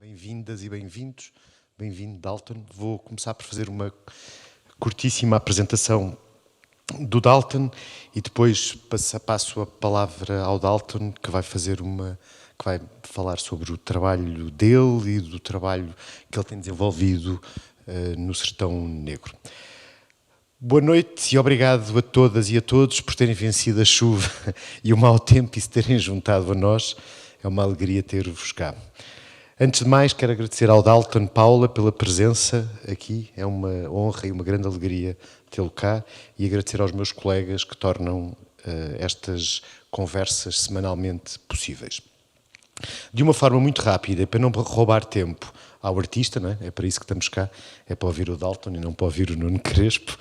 Bem-vindas e bem-vindos. Bem-vindo, Dalton. Vou começar por fazer uma curtíssima apresentação do Dalton e depois passo a palavra ao Dalton, que vai falar sobre o trabalho dele e do trabalho que ele tem desenvolvido no Sertão Negro. Boa noite e obrigado a todas e a todos por terem vencido a chuva e o mau tempo e se terem juntado a nós. É uma alegria ter-vos cá. Antes de mais, quero agradecer ao Dalton Paula pela presença aqui. É uma honra e uma grande alegria tê-lo cá e agradecer aos meus colegas que tornam estas conversas semanalmente possíveis. De uma forma muito rápida, para não roubar tempo ao artista, não é? É para isso que estamos cá, é para ouvir o Dalton e não para ouvir o Nuno Crespo.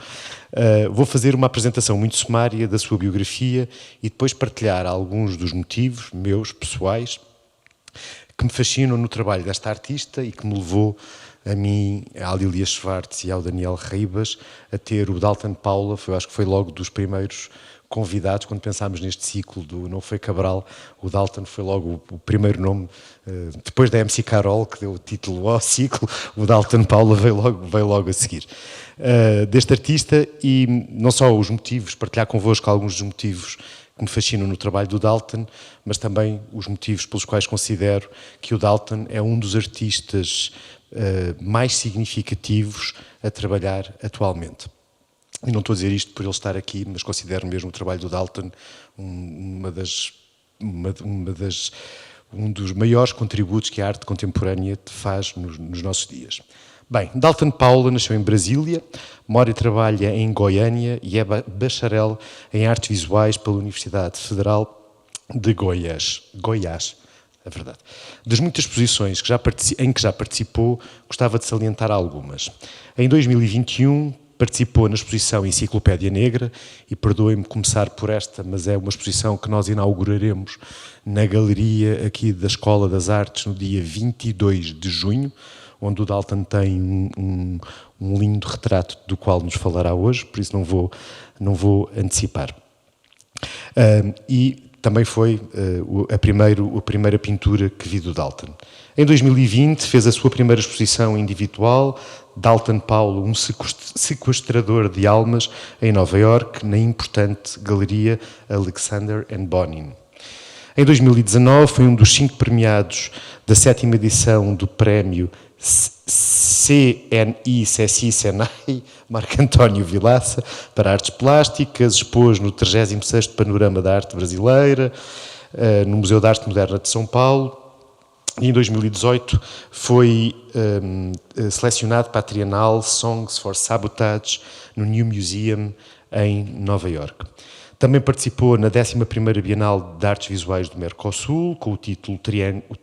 Vou fazer uma apresentação muito sumária da sua biografia e depois partilhar alguns dos motivos meus, pessoais, que me fascinam no trabalho desta artista e que me levou a mim, à Lília Schwartz e ao Daniel Ribas a ter o Dalton Paula. Acho que foi logo dos primeiros convidados, quando pensámos neste ciclo do Não Foi Cabral, o Dalton foi logo o primeiro nome, depois da MC Carol, que deu o título ao ciclo, o Dalton Paula veio logo a seguir. Deste artista, e não só os motivos, partilhar convosco alguns dos motivos que me fascinam no trabalho do Dalton, mas também os motivos pelos quais considero que o Dalton é um dos artistas mais significativos a trabalhar atualmente. E não estou a dizer isto por ele estar aqui, mas considero mesmo o trabalho do Dalton um dos maiores contributos que a arte contemporânea faz nos nossos dias. Bem, Dalton Paula nasceu em Brasília, mora e trabalha em Goiânia e é bacharel em artes visuais pela Universidade Federal de Goiás. É verdade. Das muitas exposições em que já participou, gostava de salientar algumas. Em 2021, participou na exposição Enciclopédia Negra, e perdoem-me começar por esta, mas é uma exposição que nós inauguraremos na galeria aqui da Escola das Artes no dia 22 de junho, onde o Dalton tem um lindo retrato do qual nos falará hoje, por isso não vou antecipar. E também foi a primeira pintura que vi do Dalton. Em 2020 fez a sua primeira exposição individual, Dalton Paulo, um sequestrador de almas, em Nova Iorque, na importante galeria Alexander and Bonin. Em 2019 foi um dos 5 premiados da 7ª edição do prémio CSI Senai, Marco António Vilaça, para artes plásticas, expôs no 36º Panorama da Arte Brasileira, no Museu de Arte Moderna de São Paulo, e em 2018 foi selecionado para a Trienal Songs for Sabotage no New Museum em Nova Iorque. Também participou na 11ª Bienal de Artes Visuais do Mercosul, com o título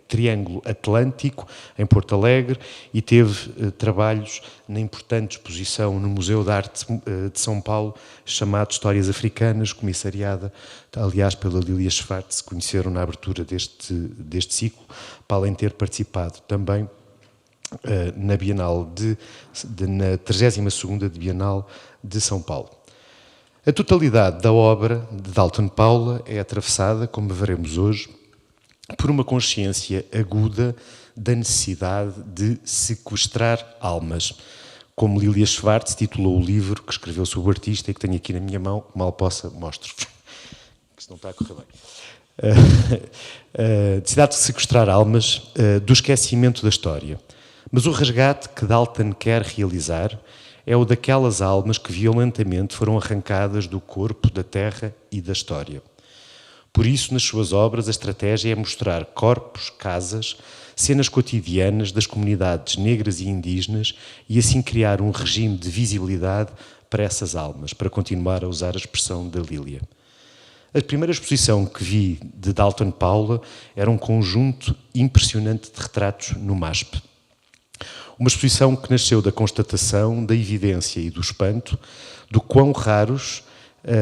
Triângulo Atlântico, em Porto Alegre, e teve trabalhos na importante exposição no Museu de Arte de São Paulo, chamado Histórias Africanas, comissariada, aliás, pela Lília Schwartz, que conheceram na abertura deste ciclo, para além de ter participado também na Bienal na 32ª Bienal de São Paulo. A totalidade da obra de Dalton Paula é atravessada, como veremos hoje, por uma consciência aguda da necessidade de sequestrar almas, como Lília Schwartz titulou o livro que escreveu sobre o artista e que tenho aqui na minha mão, mal possa, mostro. Isto não está a correr bem. Necessidade de sequestrar almas do esquecimento da história. Mas o resgate que Dalton quer realizar é o daquelas almas que violentamente foram arrancadas do corpo, da terra e da história. Por isso, nas suas obras, a estratégia é mostrar corpos, casas, cenas cotidianas das comunidades negras e indígenas e assim criar um regime de visibilidade para essas almas, para continuar a usar a expressão da Lília. A primeira exposição que vi de Dalton Paula era um conjunto impressionante de retratos no MASP. Uma exposição que nasceu da constatação, da evidência e do espanto do quão raros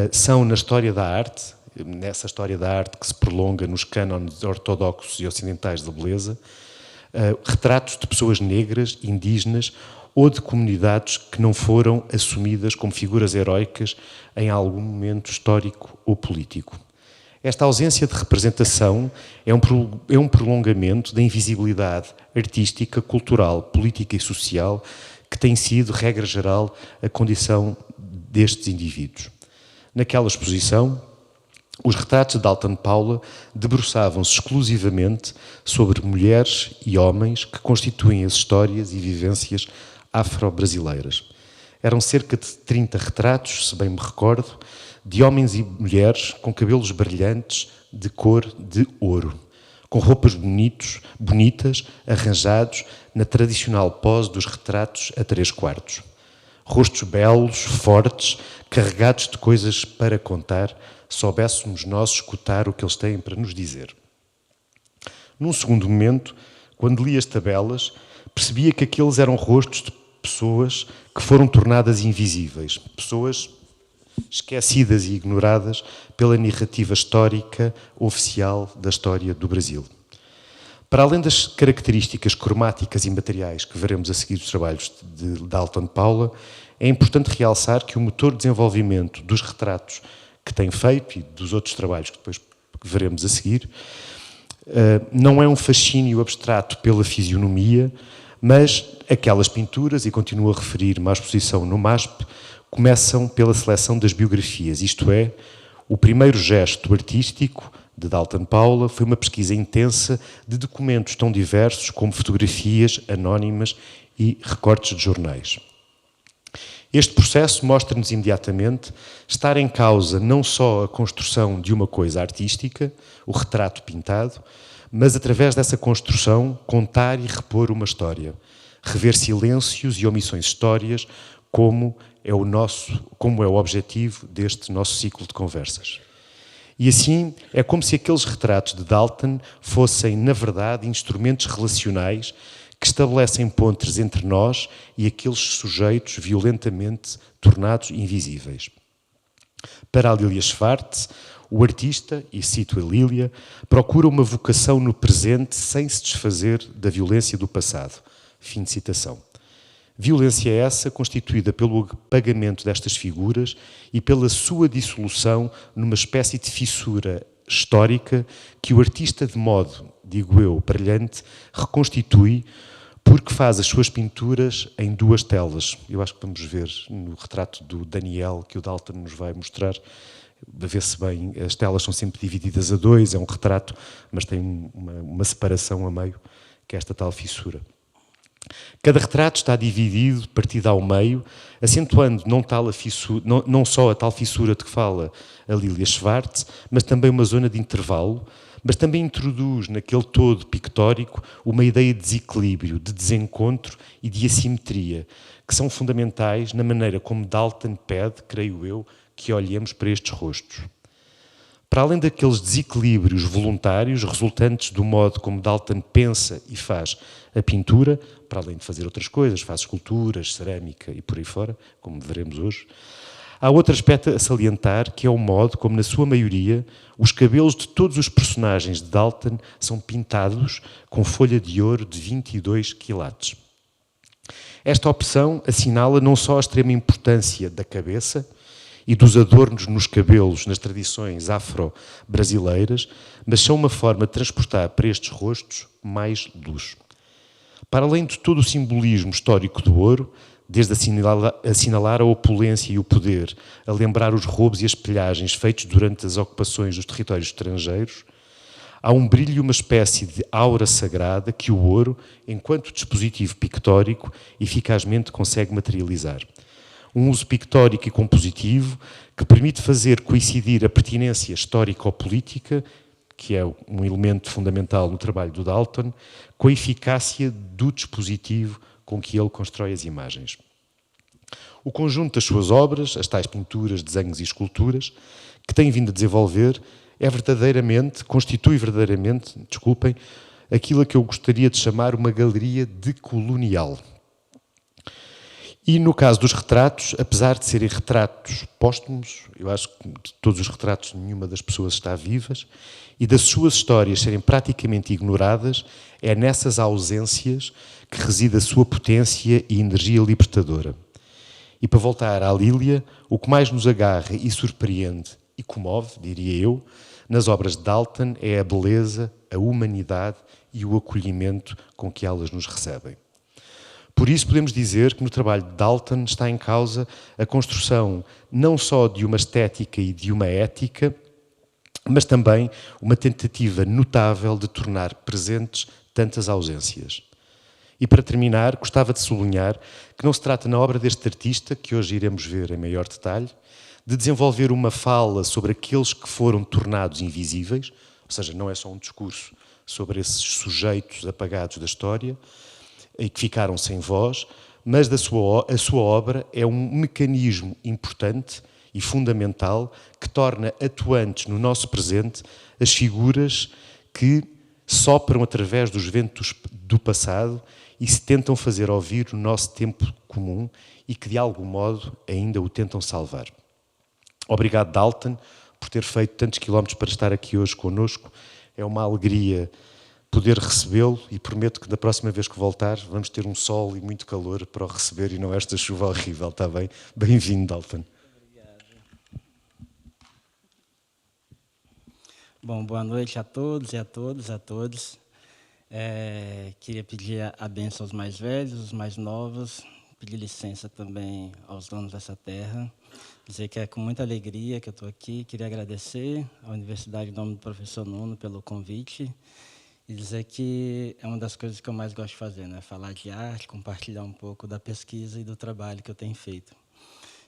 são na história da arte, nessa história da arte que se prolonga nos cânones ortodoxos e ocidentais da beleza, retratos de pessoas negras, indígenas ou de comunidades que não foram assumidas como figuras heroicas em algum momento histórico ou político. Esta ausência de representação é um prolongamento da invisibilidade artística, cultural, política e social que tem sido, regra geral, a condição destes indivíduos. Naquela exposição, os retratos de Dalton Paula debruçavam-se exclusivamente sobre mulheres e homens que constituem as histórias e vivências afro-brasileiras. Eram cerca de 30 retratos, se bem me recordo, de homens e mulheres com cabelos brilhantes de cor de ouro, com roupas bonitas, arranjados na tradicional pose dos retratos a 3/4. Rostos belos, fortes, carregados de coisas para contar, soubéssemos nós escutar o que eles têm para nos dizer. Num segundo momento, quando li as tabelas, percebia que aqueles eram rostos de pessoas que foram tornadas invisíveis, pessoas esquecidas e ignoradas pela narrativa histórica oficial da história do Brasil. Para além das características cromáticas e materiais que veremos a seguir dos trabalhos de Dalton Paula, é importante realçar que o motor de desenvolvimento dos retratos que tem feito e dos outros trabalhos que depois veremos a seguir, não é um fascínio abstrato pela fisionomia, mas aquelas pinturas, e continuo a referir-me à exposição no MASP, começam pela seleção das biografias, isto é, o primeiro gesto artístico de Dalton Paula foi uma pesquisa intensa de documentos tão diversos como fotografias anónimas e recortes de jornais. Este processo mostra-nos imediatamente estar em causa não só a construção de uma coisa artística, o retrato pintado, mas através dessa construção contar e repor uma história, rever silêncios e omissões histórias, como é o objetivo deste nosso ciclo de conversas. E assim, é como se aqueles retratos de Dalton fossem, na verdade, instrumentos relacionais que estabelecem pontes entre nós e aqueles sujeitos violentamente tornados invisíveis. Para a Lilia Schwartz, o artista, e cito a Lilia, procura uma vocação no presente sem se desfazer da violência do passado. Fim de citação. Violência essa constituída pelo apagamento destas figuras e pela sua dissolução numa espécie de fissura histórica que o artista, de modo, digo eu, brilhante, reconstitui porque faz as suas pinturas em duas telas. Eu acho que vamos ver no retrato do Daniel, que o Dalton nos vai mostrar, a ver-se bem, as telas são sempre divididas a dois, é um retrato, mas tem uma separação a meio, que é esta tal fissura. Cada retrato está dividido, partido ao meio, acentuando não só a tal fissura de que fala a Lilia Schwartz, mas também uma zona de intervalo, mas também introduz naquele todo pictórico uma ideia de desequilíbrio, de desencontro e de assimetria, que são fundamentais na maneira como Dalton pede, creio eu, que olhemos para estes rostos. Para além daqueles desequilíbrios voluntários resultantes do modo como Dalton pensa e faz a pintura, para além de fazer outras coisas, faz esculturas, cerâmica e por aí fora, como veremos hoje, há outro aspecto a salientar, que é o modo como, na sua maioria, os cabelos de todos os personagens de Dalton são pintados com folha de ouro de 22 quilates. Esta opção assinala não só a extrema importância da cabeça e dos adornos nos cabelos nas tradições afro-brasileiras, mas são uma forma de transportar para estes rostos mais luz. Para além de todo o simbolismo histórico do ouro, desde assinalar a opulência e o poder, a lembrar os roubos e as pilhagens feitos durante as ocupações dos territórios estrangeiros, há um brilho e uma espécie de aura sagrada que o ouro, enquanto dispositivo pictórico, eficazmente consegue materializar. Um uso pictórico e compositivo que permite fazer coincidir a pertinência histórico-política, que é um elemento fundamental no trabalho do Dalton, com a eficácia do dispositivo com que ele constrói as imagens. O conjunto das suas obras, as tais pinturas, desenhos e esculturas, que tem vindo a desenvolver, constitui verdadeiramente, aquilo a que eu gostaria de chamar uma galeria decolonial. E no caso dos retratos, apesar de serem retratos póstumos, eu acho que de todos os retratos nenhuma das pessoas está vivas, e das suas histórias serem praticamente ignoradas, é nessas ausências que reside a sua potência e energia libertadora. E para voltar à Lilia, o que mais nos agarra e surpreende e comove, diria eu, nas obras de Dalton é a beleza, a humanidade e o acolhimento com que elas nos recebem. Por isso podemos dizer que no trabalho de Dalton está em causa a construção não só de uma estética e de uma ética, mas também uma tentativa notável de tornar presentes tantas ausências. E para terminar, gostava de sublinhar que não se trata na obra deste artista, que hoje iremos ver em maior detalhe, de desenvolver uma fala sobre aqueles que foram tornados invisíveis, ou seja, não é só um discurso sobre esses sujeitos apagados da história e que ficaram sem voz, mas a sua obra é um mecanismo importante e fundamental que torna atuantes no nosso presente as figuras que sopram através dos ventos do passado e se tentam fazer ouvir no nosso tempo comum e que, de algum modo, ainda o tentam salvar. Obrigado, Dalton, por ter feito tantos quilómetros para estar aqui hoje connosco. É uma alegria poder recebê-lo e prometo que da próxima vez que voltar vamos ter um sol e muito calor para o receber e não esta chuva horrível, está bem? Bem-vindo, Dalton. Bom, boa noite a todos e a todos. Queria pedir a bênção aos mais velhos, aos mais novos, pedir licença também aos donos dessa terra, dizer que é com muita alegria que eu estou aqui. Queria agradecer à Universidade em nome do professor Nuno pelo convite e dizer que é uma das coisas que eu mais gosto de fazer, né? Falar de arte, compartilhar um pouco da pesquisa e do trabalho que eu tenho feito.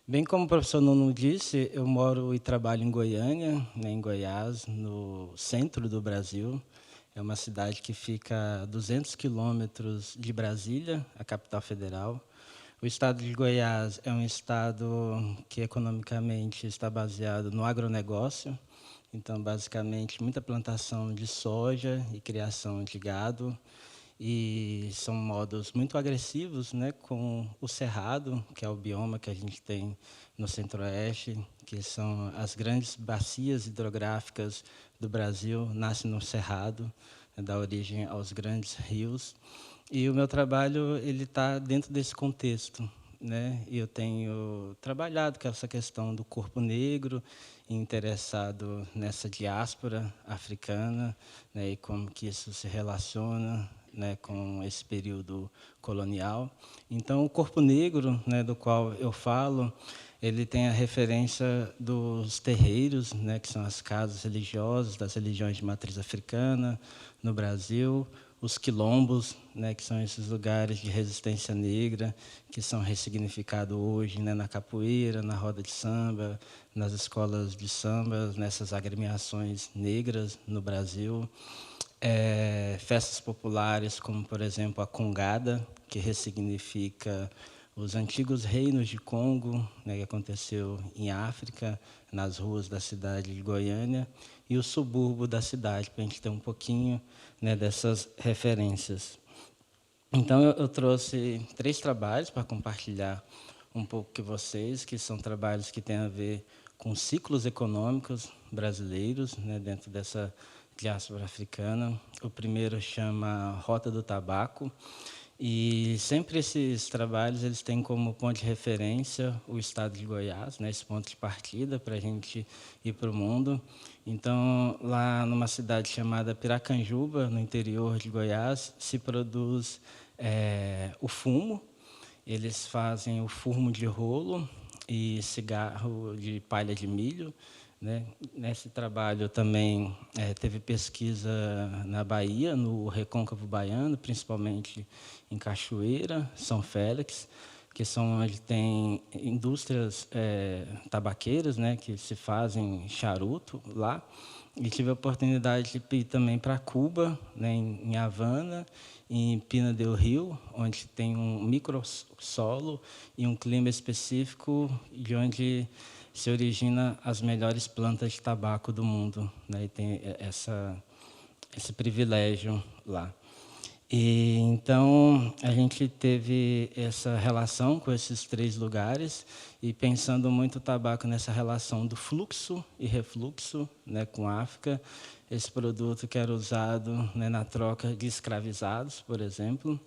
Bem como o professor Nuno disse, eu moro e trabalho em Goiânia, né, em Goiás, no centro do Brasil. É uma cidade que fica a 200 quilômetros de Brasília, a capital federal. O estado de Goiás é um estado que economicamente está baseado no agronegócio. Então, basicamente, muita plantação de soja e criação de gado. E são modos muito agressivos, né, com o cerrado, que é o bioma que a gente tem no centro-oeste, que são as grandes bacias hidrográficas do Brasil, nascem no cerrado, né, dá origem aos grandes rios. E o meu trabalho ele está dentro desse contexto, né? E eu tenho trabalhado com essa questão do corpo negro, interessado nessa diáspora africana, né, e como que isso se relaciona, né, com esse período colonial. Então, o corpo negro, né, do qual eu falo, ele tem a referência dos terreiros, né, que são as casas religiosas das religiões de matriz africana no Brasil, os quilombos, né, que são esses lugares de resistência negra, que são ressignificados hoje, né, na capoeira, na roda de samba, nas escolas de samba, nessas agremiações negras no Brasil. Festas populares, como, por exemplo, a Congada, que ressignifica os antigos reinos de Congo, né, que aconteceu em África, nas ruas da cidade de Goiânia, e o subúrbio da cidade, para a gente ter um pouquinho, né, dessas referências. Então, eu trouxe 3 trabalhos para compartilhar um pouco com vocês, que são trabalhos que têm a ver com ciclos econômicos brasileiros, né, dentro dessa diáspora africana. O primeiro chama Rota do Tabaco, e sempre esses trabalhos eles têm como ponto de referência o estado de Goiás, né, esse ponto de partida para a gente ir para o mundo. Então, lá numa cidade chamada Piracanjuba, no interior de Goiás, se produz o fumo. Eles fazem o fumo de rolo e cigarro de palha de milho, né? Nesse trabalho também teve pesquisa na Bahia, no Recôncavo Baiano, principalmente em Cachoeira, São Félix, que são onde tem indústrias tabaqueiras, né, que se fazem charuto lá. E tive a oportunidade de ir também para Cuba, né, em Havana, em Pina del Rio, onde tem um microsolo e um clima específico de onde se origina as melhores plantas de tabaco do mundo, né? E tem esse privilégio lá. E então a gente teve essa relação com esses 3 lugares e pensando muito o tabaco nessa relação do fluxo e refluxo, né, com a África, esse produto que era usado, né, na troca de escravizados, por exemplo,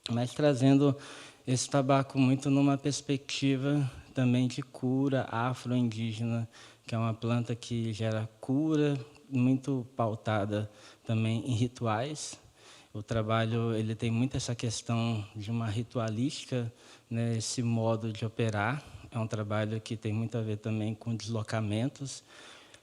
mas trazendo esse tabaco muito numa perspectiva também de cura afro-indígena, que é uma planta que gera cura, muito pautada também em rituais. O trabalho ele tem muito essa questão de uma ritualística, né, esse modo de operar. É um trabalho que tem muito a ver também com deslocamentos.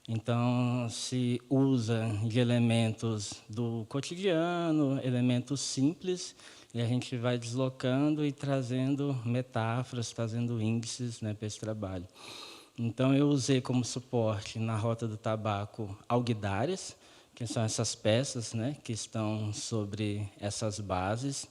Então, se usa de elementos do cotidiano, elementos simples, e a gente vai deslocando e trazendo metáforas, trazendo índices, né, para esse trabalho. Então, eu usei como suporte na Rota do Tabaco alguidares, que são essas peças, né, que estão sobre essas bases.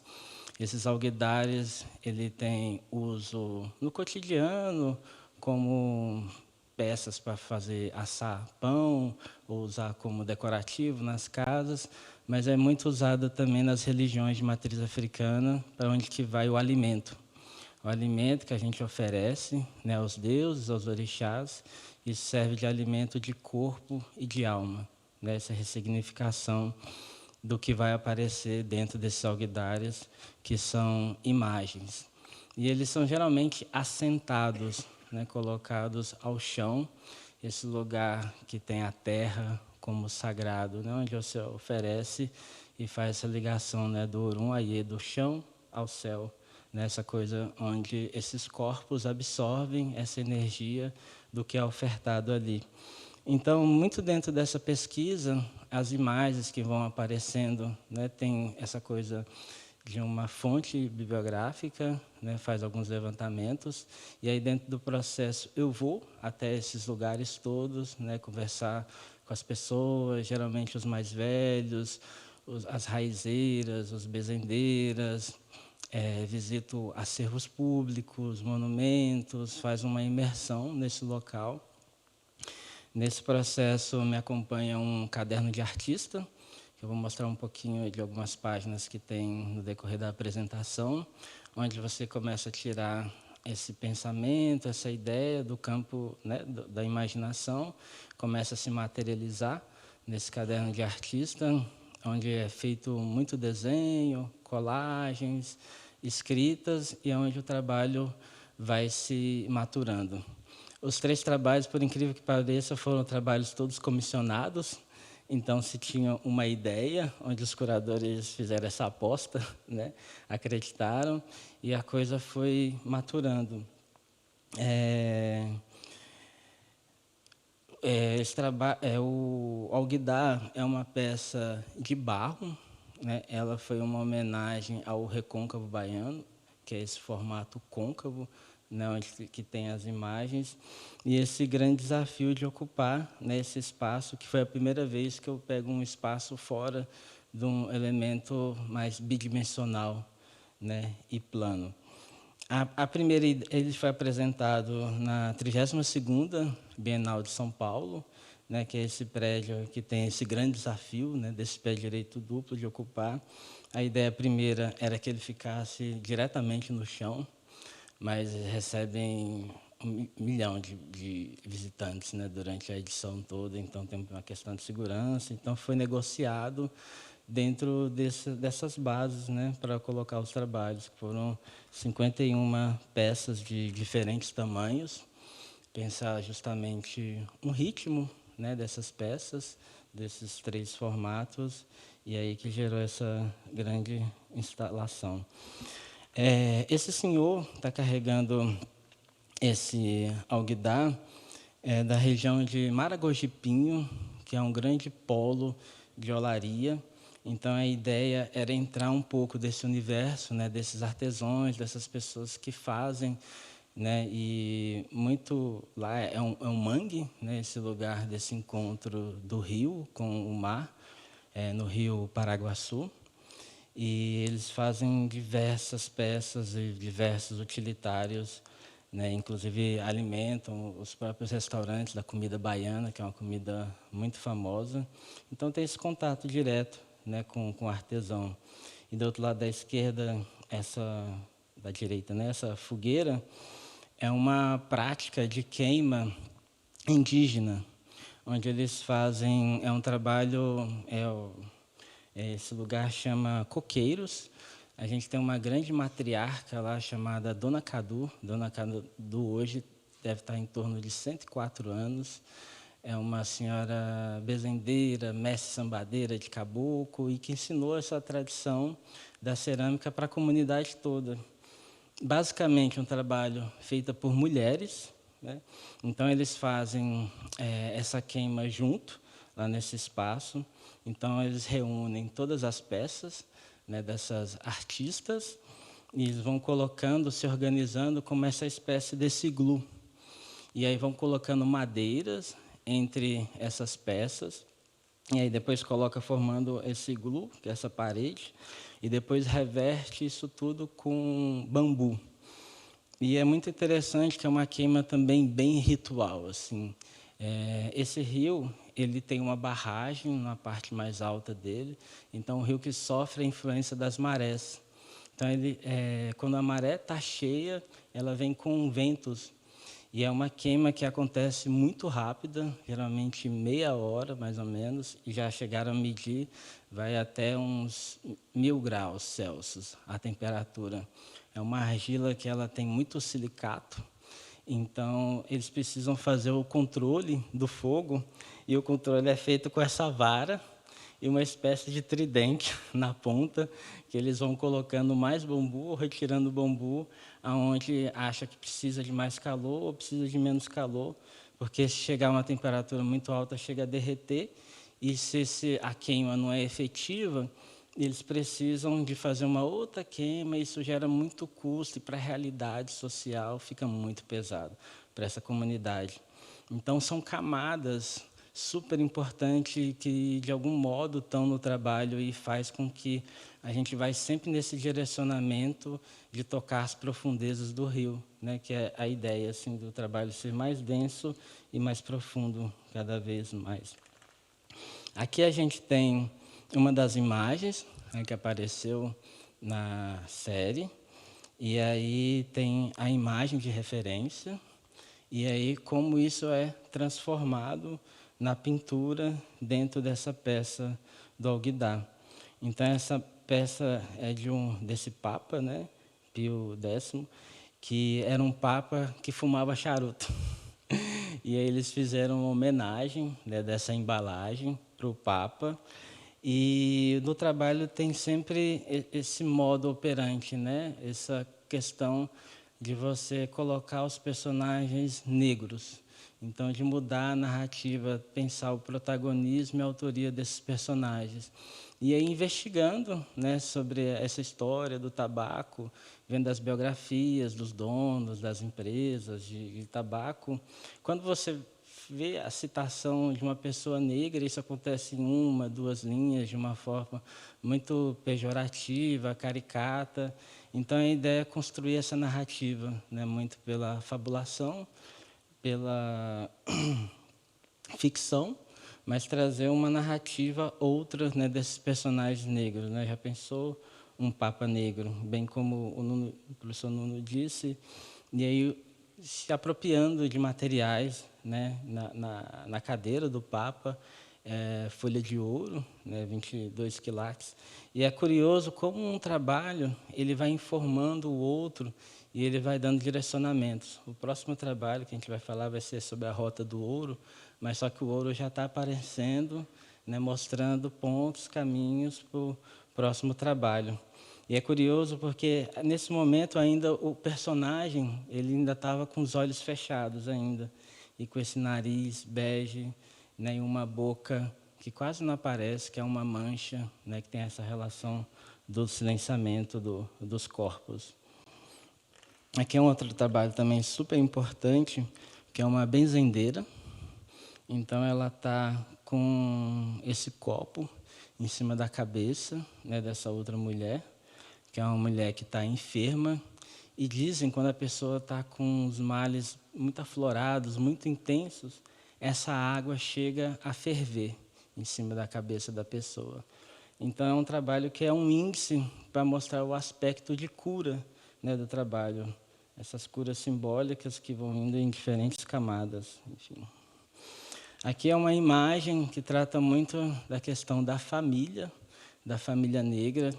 Esses alguidares, ele tem uso no cotidiano, como peças para fazer assar pão, ou usar como decorativo nas casas, mas é muito usado também nas religiões de matriz africana, para onde que vai o alimento. O alimento que a gente oferece, né, aos deuses, aos orixás, e serve de alimento de corpo e de alma, né, essa ressignificação do que vai aparecer dentro desses alguidares, que são imagens. E eles são geralmente assentados, né, colocados ao chão, esse lugar que tem a terra como sagrado, né, onde você oferece e faz essa ligação, né, do Orum Ayê, do chão ao céu, nessa coisa onde esses corpos absorvem essa energia do que é ofertado ali. Então, muito dentro dessa pesquisa, as imagens que vão aparecendo, né, tem essa coisa de uma fonte bibliográfica, né, faz alguns levantamentos, e aí dentro do processo eu vou até esses lugares todos, né, conversar com as pessoas, geralmente os mais velhos, as raizeiras, os bezendeiras, visito acervos públicos, monumentos, faz uma imersão nesse local. Nesse processo me acompanha um caderno de artista, que eu vou mostrar um pouquinho de algumas páginas que tem no decorrer da apresentação, onde você começa a tirar esse pensamento, essa ideia do campo, né, da imaginação, começa a se materializar nesse caderno de artista, onde é feito muito desenho, colagens, escritas, e onde o trabalho vai se maturando. Os 3 trabalhos, por incrível que pareça, foram trabalhos todos comissionados. Então, se tinha uma ideia, onde os curadores fizeram essa aposta, né, acreditaram, e a coisa foi maturando. O Alguidar é uma peça de barro, né, ela foi uma homenagem ao recôncavo baiano, que é esse formato côncavo, né, onde que tem as imagens, e esse grande desafio de ocupar, né, esse espaço, que foi a primeira vez que eu pego um espaço fora de um elemento mais bidimensional, né, e plano. A primeira, ele foi apresentado na 32ª Bienal de São Paulo, né, que é esse prédio que tem esse grande desafio, né, desse pé direito duplo de ocupar. A ideia primeira era que ele ficasse diretamente no chão, mas recebem 1 milhão de visitantes, né, durante a edição toda, então tem uma questão de segurança. Então foi negociado dentro dessas bases, né, para colocar os trabalhos, que foram 51 peças de diferentes tamanhos, pensar justamente um ritmo, né, dessas peças, desses 3 formatos, e aí que gerou essa grande instalação. Esse senhor está carregando esse alguidar da região de Maragogi-Pinho, que é um grande polo de olaria. Então, a ideia era entrar um pouco desse universo, né, desses artesãos, dessas pessoas que fazem, né, e muito lá é um mangue, né, esse lugar desse encontro do rio com o mar, no rio Paraguaçu. E eles fazem diversas peças e diversos utilitários, né, inclusive alimentam os próprios restaurantes da comida baiana, que é uma comida muito famosa. Então tem esse contato direto, né, com o artesão. E do outro lado da esquerda, da direita, né, essa fogueira é uma prática de queima indígena, onde eles fazem, é um trabalho, esse lugar chama Coqueiros. A gente tem uma grande matriarca lá chamada Dona Cadu. Dona Cadu hoje deve estar em torno de 104 anos. é uma senhora bezendeira, mestre sambadeira de caboclo, e que ensinou essa tradição da cerâmica para a comunidade toda. Basicamente, um trabalho feito por mulheres, né? Então, eles fazem essa queima junto, lá nesse espaço. Então, eles reúnem todas as peças, né, dessas artistas, e eles vão colocando, se organizando como essa espécie desse glue. E aí vão colocando madeiras entre essas peças, e aí depois coloca formando esse glue, que é essa parede, e depois reverte isso tudo com bambu. E é muito interessante que é uma queima também bem ritual, assim. Esse rio, ele tem uma barragem na parte mais alta dele, então o rio que sofre a influência das marés. Então, quando a maré está cheia, ela vem com ventos. E é uma queima que acontece muito rápida, geralmente meia hora, mais ou menos, e já chegaram a medir, vai até uns 1000 graus Celsius a temperatura. É uma argila que ela tem muito silicato, então eles precisam fazer o controle do fogo, e o controle é feito com essa vara e uma espécie de tridente na ponta, que eles vão colocando mais bambu ou retirando o bambu, aonde acha que precisa de mais calor ou precisa de menos calor, porque se chegar a uma temperatura muito alta, chega a derreter, e se a queima não é efetiva, eles precisam de fazer uma outra queima, e isso gera muito custo, e para a realidade social fica muito pesado para essa comunidade. Então, são camadas super importante que, de algum modo, estão no trabalho e faz com que a gente vai sempre nesse direcionamento de tocar as profundezas do rio, né, que é a ideia assim, do trabalho ser mais denso e mais profundo cada vez mais. Aqui a gente tem uma das imagens, né, que apareceu na série, e aí tem a imagem de referência, e aí como isso é transformado na pintura dentro dessa peça do Alguidar. Então, essa peça é desse Papa, né, Pio X, que era um Papa que fumava charuto. E aí eles fizeram uma homenagem, né, dessa embalagem para o Papa. E no trabalho tem sempre esse modo operante, né, essa questão de você colocar os personagens negros. Então, de mudar a narrativa, pensar o protagonismo e a autoria desses personagens. E aí, investigando, né, sobre essa história do tabaco, vendo as biografias dos donos das empresas de tabaco, quando você vê a citação de uma pessoa negra, isso acontece em 1, 2 linhas, de uma forma muito pejorativa, caricata. Então, a ideia é construir essa narrativa, né, muito pela fabulação, pela ficção, mas trazer uma narrativa outra, né, desses personagens negros, né? Já pensou um Papa negro, bem como o professor Nuno disse, e aí se apropriando de materiais, né, na cadeira do Papa, folha de ouro, né, 22 quilates. E é curioso como um trabalho ele vai informando o outro e ele vai dando direcionamentos. O próximo trabalho que a gente vai falar vai ser sobre a Rota do Ouro, mas só que o ouro já está aparecendo, né, mostrando pontos, caminhos para o próximo trabalho. E é curioso porque, nesse momento, ainda o personagem ele ainda estava com os olhos fechados ainda, e com esse nariz bege, né, e uma boca que quase não aparece, que é uma mancha, né, que tem essa relação do silenciamento dos corpos. Aqui é um outro trabalho também super importante, que é uma benzendeira. Então, ela está com esse copo em cima da cabeça, né, dessa outra mulher, que é uma mulher que está enferma. E dizem, quando a pessoa está com os males muito aflorados, muito intensos, essa água chega a ferver em cima da cabeça da pessoa. Então, é um trabalho que é um índice para mostrar o aspecto de cura, né, do trabalho. Essas curas simbólicas que vão indo em diferentes camadas. Enfim. Aqui é uma imagem que trata muito da questão da família negra.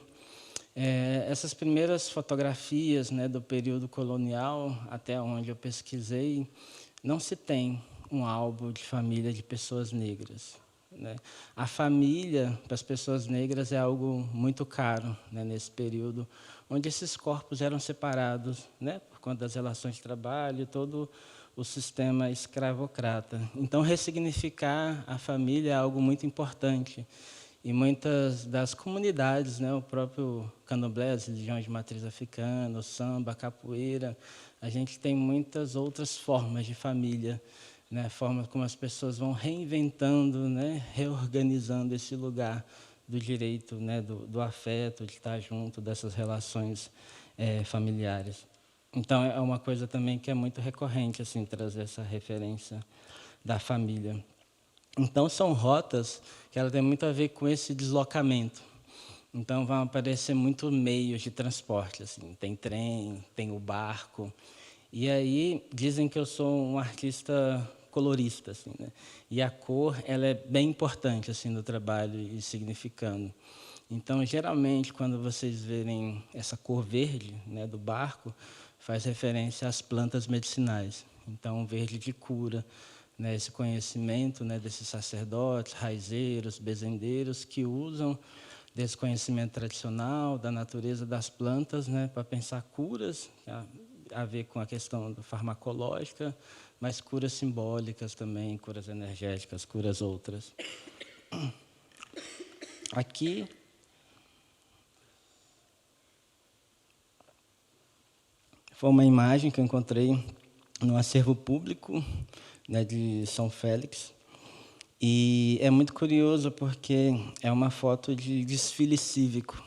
Essas primeiras fotografias, né, do período colonial, até onde eu pesquisei, não se tem um álbum de família de pessoas negras, né? A família, para as pessoas negras, é algo muito caro, né, nesse período, onde esses corpos eram separados, né, por conta das relações de trabalho, todo o sistema escravocrata. Então, ressignificar a família é algo muito importante. E muitas das comunidades, né, o próprio candomblé, as religiões de matriz africana, o samba, a capoeira, a gente tem muitas outras formas de família, né, formas como as pessoas vão reinventando, né, reorganizando esse lugar do direito, né, do afeto, de estar junto, dessas relações familiares. Então, é uma coisa também que é muito recorrente, assim, trazer essa referência da família. Então, são rotas que ela tem muito a ver com esse deslocamento. Então, vão aparecer muitos meios de transporte. Assim. Tem trem, tem o barco. E aí, dizem que eu sou um artista colorista. Assim, né? E a cor ela é bem importante assim, no trabalho e significando. Então, geralmente, quando vocês verem essa cor verde, né, do barco, faz referência às plantas medicinais. Então, verde de cura, né, esse conhecimento, né, desses sacerdotes, raizeiros, bezendeiros, que usam desse conhecimento tradicional da natureza das plantas, né, para pensar curas, a ver com a questão farmacológica, mas curas simbólicas também, curas energéticas, curas outras. Aqui foi uma imagem que eu encontrei no acervo público, né, de São Félix. E é muito curioso porque é uma foto de desfile cívico.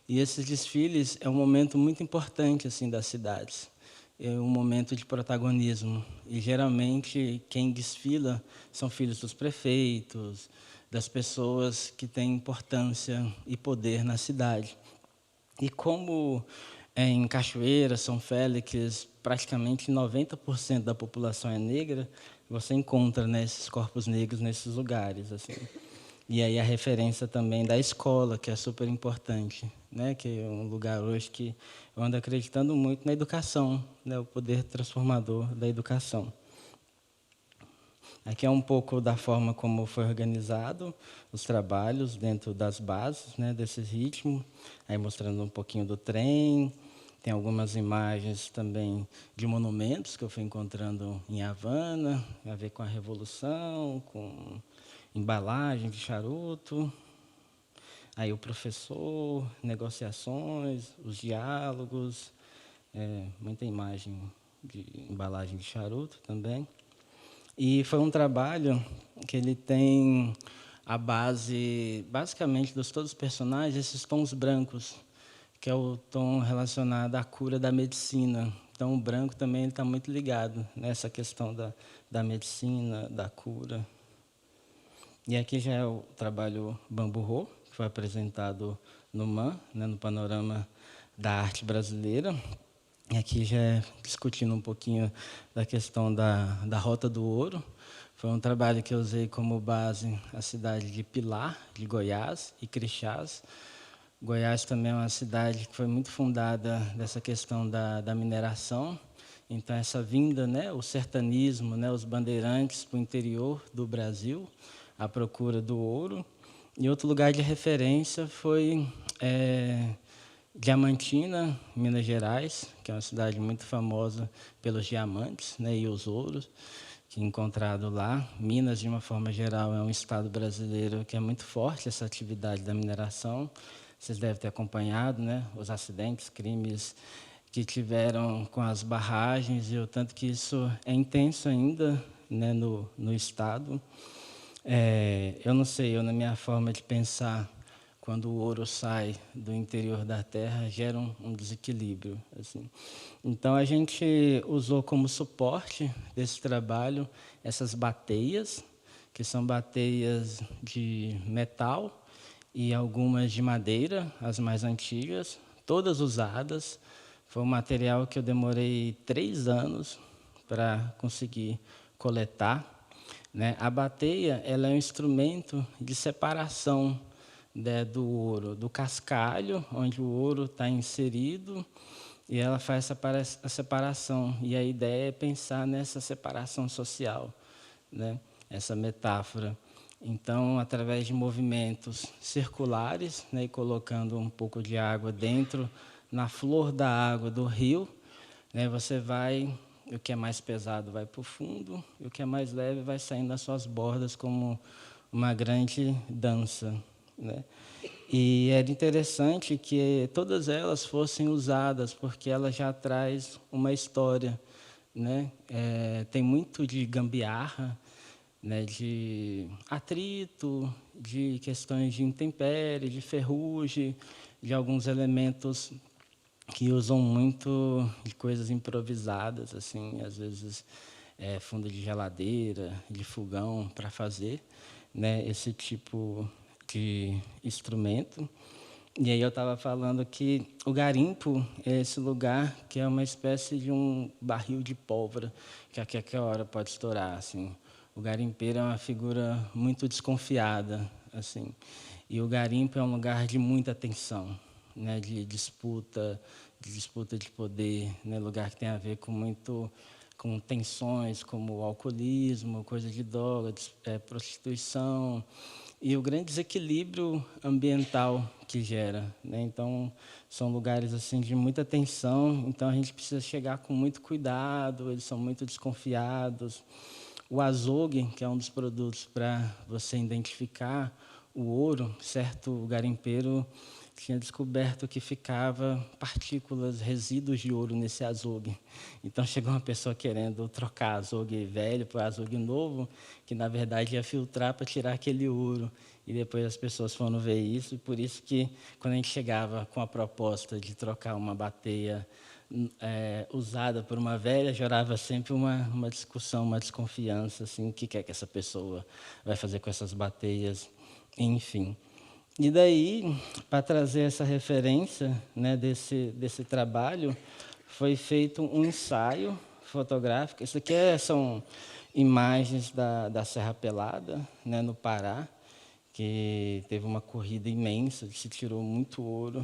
E esses desfiles é um momento muito importante assim das cidades. É um momento de protagonismo. E geralmente quem desfila são filhos dos prefeitos, das pessoas que têm importância e poder na cidade. E como em Cachoeira, São Félix, praticamente 90% da população é negra, você encontra, né, esses corpos negros nesses lugares. Assim. E aí a referência também da escola, que é super importante, né, que é um lugar hoje que eu ando acreditando muito na educação, né, o poder transformador da educação. Aqui é um pouco da forma como foi organizado os trabalhos dentro das bases, né, desse ritmo, aí mostrando um pouquinho do trem. Tem algumas imagens também de monumentos que eu fui encontrando em Havana, a ver com a Revolução, com embalagem de charuto. Aí o professor, negociações, os diálogos, muita imagem de embalagem de charuto também. E foi um trabalho que ele tem a base, basicamente, dos todos os personagens, esses tons brancos, que é o tom relacionado à cura da medicina. Então, o branco também está muito ligado nessa questão da medicina, da cura. E aqui já é o trabalho Bamburro, que foi apresentado no MAN, né, no Panorama da Arte Brasileira. E aqui já é discutindo um pouquinho da questão da Rota do Ouro. Foi um trabalho que eu usei como base a cidade de Pilar, de Goiás, e Crixás. Goiás também é uma cidade que foi muito fundada dessa questão da mineração. Então, essa vinda, né, o sertanismo, né, os bandeirantes para o interior do Brasil, à procura do ouro. E outro lugar de referência foi Diamantina, Minas Gerais, que é uma cidade muito famosa pelos diamantes, né, e os ouros que é encontrado lá. Minas, de uma forma geral, é um estado brasileiro que é muito forte essa atividade da mineração. Vocês devem ter acompanhado, né, os acidentes, crimes que tiveram com as barragens e o tanto que isso é intenso ainda, né, no estado. Eu não sei, eu na minha forma de pensar, quando o ouro sai do interior da terra, gera um desequilíbrio. Assim. Então, a gente usou como suporte desse trabalho essas bateias, que são bateias de metal e algumas de madeira, as mais antigas, todas usadas. Foi um material que eu demorei 3 anos para conseguir coletar. Né? A bateia ela é um instrumento de separação, né, do ouro, do cascalho, onde o ouro está inserido, e ela faz a separação. E a ideia é pensar nessa separação social, né, essa metáfora. Então, através de movimentos circulares, né, e colocando um pouco de água dentro, na flor da água do rio, né, você vai, o que é mais pesado vai para o fundo, e o que é mais leve vai saindo das suas bordas como uma grande dança, né? E era interessante que todas elas fossem usadas, porque ela já traz uma história, né? Tem muito de gambiarra, né? De atrito, de questões de intempérie, de ferrugem, de alguns elementos que usam muito de coisas improvisadas, assim, às vezes fundo de geladeira, de fogão para fazer, né, esse tipo de instrumento. E aí eu estava falando que o garimpo é esse lugar que é uma espécie de um barril de pólvora que a qualquer hora pode estourar, assim. O garimpeiro é uma figura muito desconfiada, assim. E o garimpo é um lugar de muita tensão, né, de disputa de poder, né, lugar que tem a ver com muito com tensões como o alcoolismo, coisa de drogas, prostituição e o grande desequilíbrio ambiental que gera, né? Então são lugares assim de muita tensão, então a gente precisa chegar com muito cuidado, eles são muito desconfiados. O azogue, que é um dos produtos para você identificar o ouro, certo garimpeiro tinha descoberto que ficava partículas, resíduos de ouro nesse azogue. Então chegou uma pessoa querendo trocar azogue velho por azogue novo, que na verdade ia filtrar para tirar aquele ouro. E depois as pessoas foram ver isso, e por isso que quando a gente chegava com a proposta de trocar uma bateia usada por uma velha, gerava sempre uma discussão, uma desconfiança, assim, o que é que essa pessoa vai fazer com essas bateias, enfim. E daí, para trazer essa referência, né, desse trabalho, foi feito um ensaio fotográfico. Isso aqui são imagens da Serra Pelada, né, no Pará, que teve uma corrida imensa, se tirou muito ouro,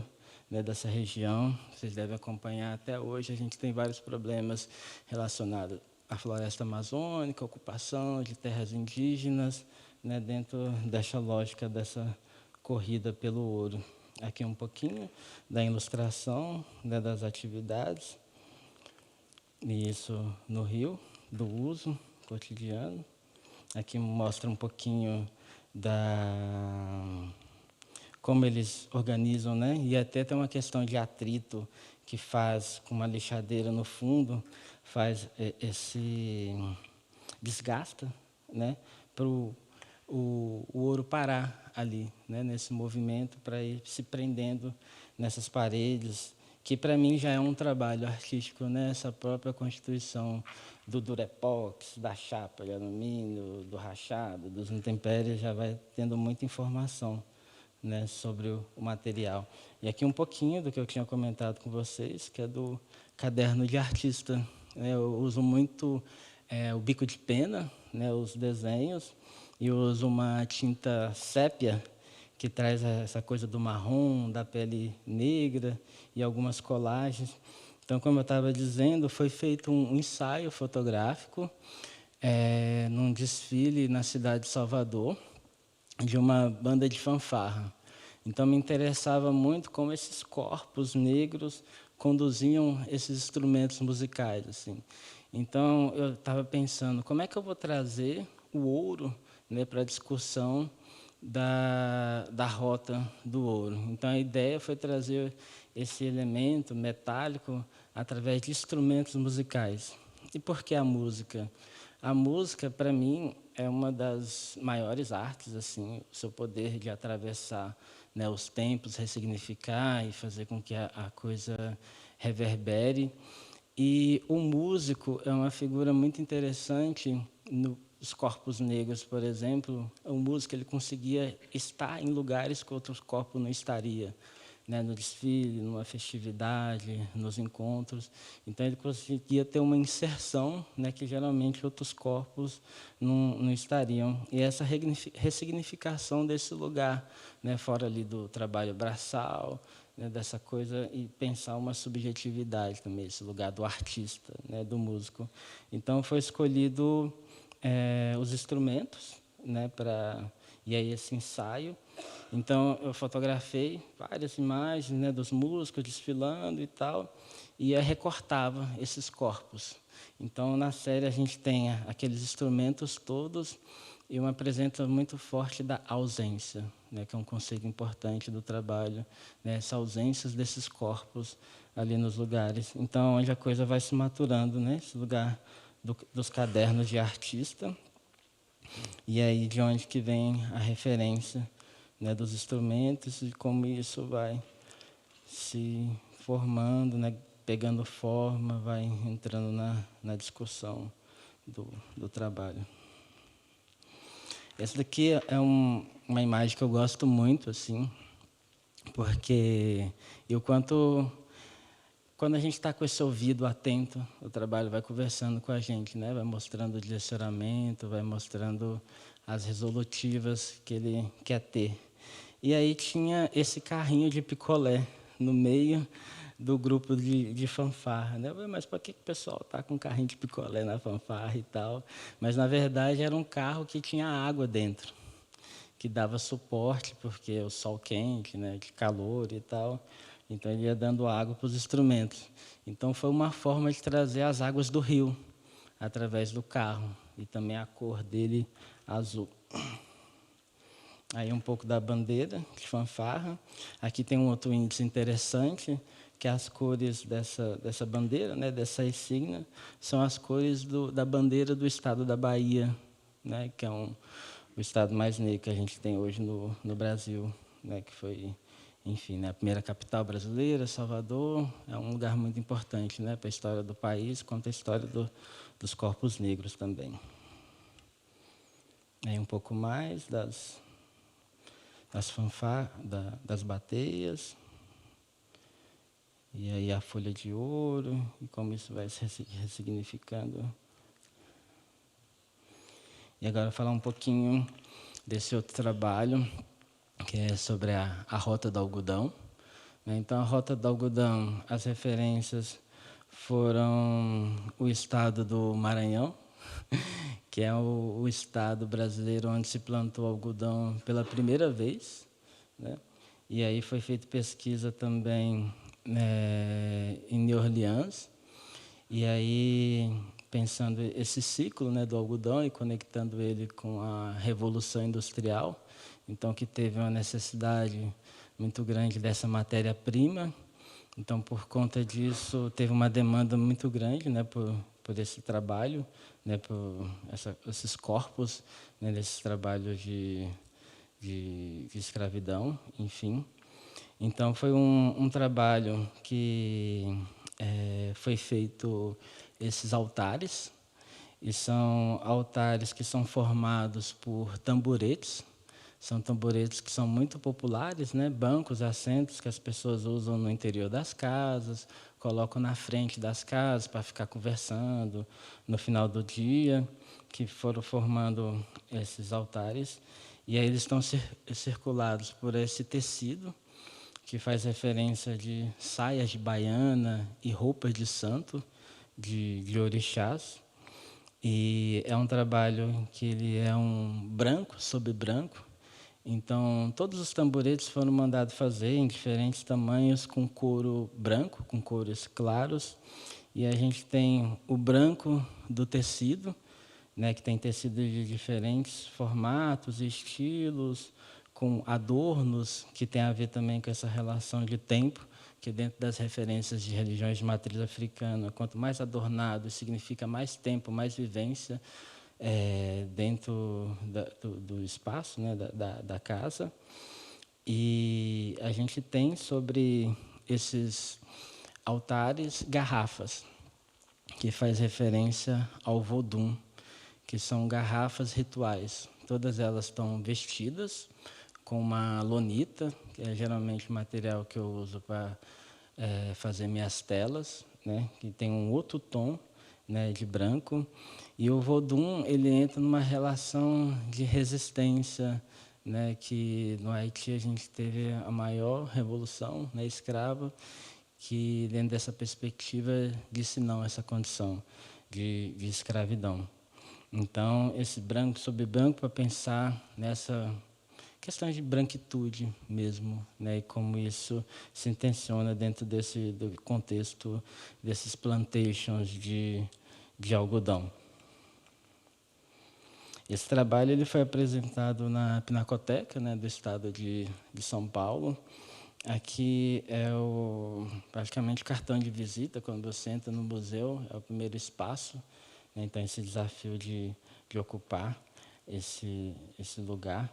né, dessa região. Vocês devem acompanhar até hoje. A gente tem vários problemas relacionados à floresta amazônica, ocupação de terras indígenas, né, dentro dessa lógica dessa corrida pelo ouro. Aqui um pouquinho da ilustração, né, das atividades, e isso no Rio, do uso cotidiano. Aqui mostra um pouquinho da como eles organizam, né? E até tem uma questão de atrito que faz com uma lixadeira no fundo, faz esse desgasta, né? Para o ouro parar ali, né? Nesse movimento para ir se prendendo nessas paredes, que para mim já é um trabalho artístico, né? Essa própria constituição do durepox, da chapa de alumínio, do rachado, dos intempéries, já vai tendo muita informação, né, sobre o material. E aqui um pouquinho do que eu tinha comentado com vocês, que é do caderno de artista. Eu uso muito o bico de pena, né, os desenhos, e eu uso uma tinta sépia, que traz essa coisa do marrom, da pele negra, e algumas colagens. Então, como eu estava dizendo, foi feito um ensaio fotográfico num desfile na cidade de Salvador, de uma banda de fanfarra. Então me interessava muito como esses corpos negros conduziam esses instrumentos musicais, assim. Então eu estava pensando como é que eu vou trazer o ouro, né, para a discussão da rota do ouro. Então a ideia foi trazer esse elemento metálico através de instrumentos musicais. E por que a música? A música, para mim, é uma das maiores artes, assim, o seu poder de atravessar, né, os tempos, ressignificar e fazer com que a coisa reverbere. E o músico é uma figura muito interessante nos corpos negros, por exemplo. O músico ele conseguia estar em lugares que outros corpos não estariam, né, no desfile, numa festividade, nos encontros. Então, ele conseguia ter uma inserção, né, que geralmente outros corpos não estariam. E essa ressignificação desse lugar, né, fora ali do trabalho braçal, né, dessa coisa, e pensar uma subjetividade também, esse lugar do artista, né, do músico. Então, foi escolhido os instrumentos, né, e aí esse ensaio. Então, eu fotografei várias imagens, né, dos músicos desfilando e tal, e aí recortava esses corpos. Então, na série, a gente tem aqueles instrumentos todos e uma presença muito forte da ausência, né, que é um conceito importante do trabalho, né, essa ausência desses corpos ali nos lugares. Então, onde a coisa vai se maturando, né, esse lugar dos cadernos de artista, e aí de onde que vem a referência, né, dos instrumentos e como isso vai se formando, né, pegando forma, vai entrando na discussão do trabalho. Essa daqui é uma imagem que eu gosto muito, assim, porque quando a gente está com esse ouvido atento, o trabalho vai conversando com a gente, né? Vai mostrando o direcionamento, vai mostrando as resolutivas que ele quer ter. E aí tinha esse carrinho de picolé no meio do grupo de fanfarra, né? Mas para que o pessoal está com um carrinho de picolé na fanfarra e tal? Mas, na verdade, era um carro que tinha água dentro, que dava suporte, porque o sol quente, né, de calor e tal. Então, ele ia dando água para os instrumentos. Então, foi uma forma de trazer as águas do rio, através do carro. E também a cor dele, azul. Aí um pouco da bandeira de fanfarra. Aqui tem um outro índice interessante, que as cores dessa bandeira, né, dessa insígnia, são as cores da bandeira do estado da Bahia, né, que é o estado mais negro que a gente tem hoje no Brasil, né, que foi, enfim, né, a primeira capital brasileira, Salvador. É um lugar muito importante, né, para a história do país, quanto a história dos corpos negros também. Aí um pouco mais das fanfarras, das bateias, e aí a folha de ouro, e como isso vai se ressignificando. E agora falar um pouquinho desse outro trabalho, que é sobre a Rota do Algodão. Então, a Rota do Algodão, as referências foram o estado do Maranhão, que é o estado brasileiro onde se plantou algodão pela primeira vez, né? E aí foi feita pesquisa também em New Orleans, e aí pensando esse ciclo, né, do algodão e conectando ele com a Revolução Industrial, então que teve uma necessidade muito grande dessa matéria-prima. Então, por conta disso, teve uma demanda muito grande, né, por esse trabalho, né, por esses corpos, né, desses trabalhos de escravidão, enfim. Então, foi um trabalho que foi feito esses altares, e são altares que são formados por tamboretes. São tamboretes que são muito populares, né? Bancos, assentos que as pessoas usam no interior das casas, colocam na frente das casas para ficar conversando no final do dia, que foram formando esses altares. E aí eles estão circulados por esse tecido, que faz referência de saias de baiana e roupas de santo, de orixás. E é um trabalho que ele é um branco sobre branco. Então, todos os tamboretes foram mandados fazer em diferentes tamanhos, com couro branco, com cores claros. E a gente tem o branco do tecido, né, que tem tecido de diferentes formatos e estilos, com adornos, que tem a ver também com essa relação de tempo, que dentro das referências de religiões de matriz africana, quanto mais adornado, significa mais tempo, mais vivência, dentro do espaço, né, da casa. E a gente tem sobre esses altares garrafas, que faz referência ao Vodum, que são garrafas rituais. Todas elas estão vestidas com uma lonita, que é geralmente o material que eu uso para fazer minhas telas, né, que tem um outro tom, né, de branco. E o Vodum, ele entra numa relação de resistência, né, que no Haiti a gente teve a maior revolução, né, escrava, que dentro dessa perspectiva disse não a essa condição de escravidão. Então, esse branco sobre branco para pensar nessa questão de branquitude mesmo, né, e como isso se intenciona dentro do contexto desses plantations de algodão. Esse trabalho ele foi apresentado na Pinacoteca, né, do estado de São Paulo. Aqui é praticamente o cartão de visita, quando você entra no museu, é o primeiro espaço, né, então esse desafio de ocupar esse lugar.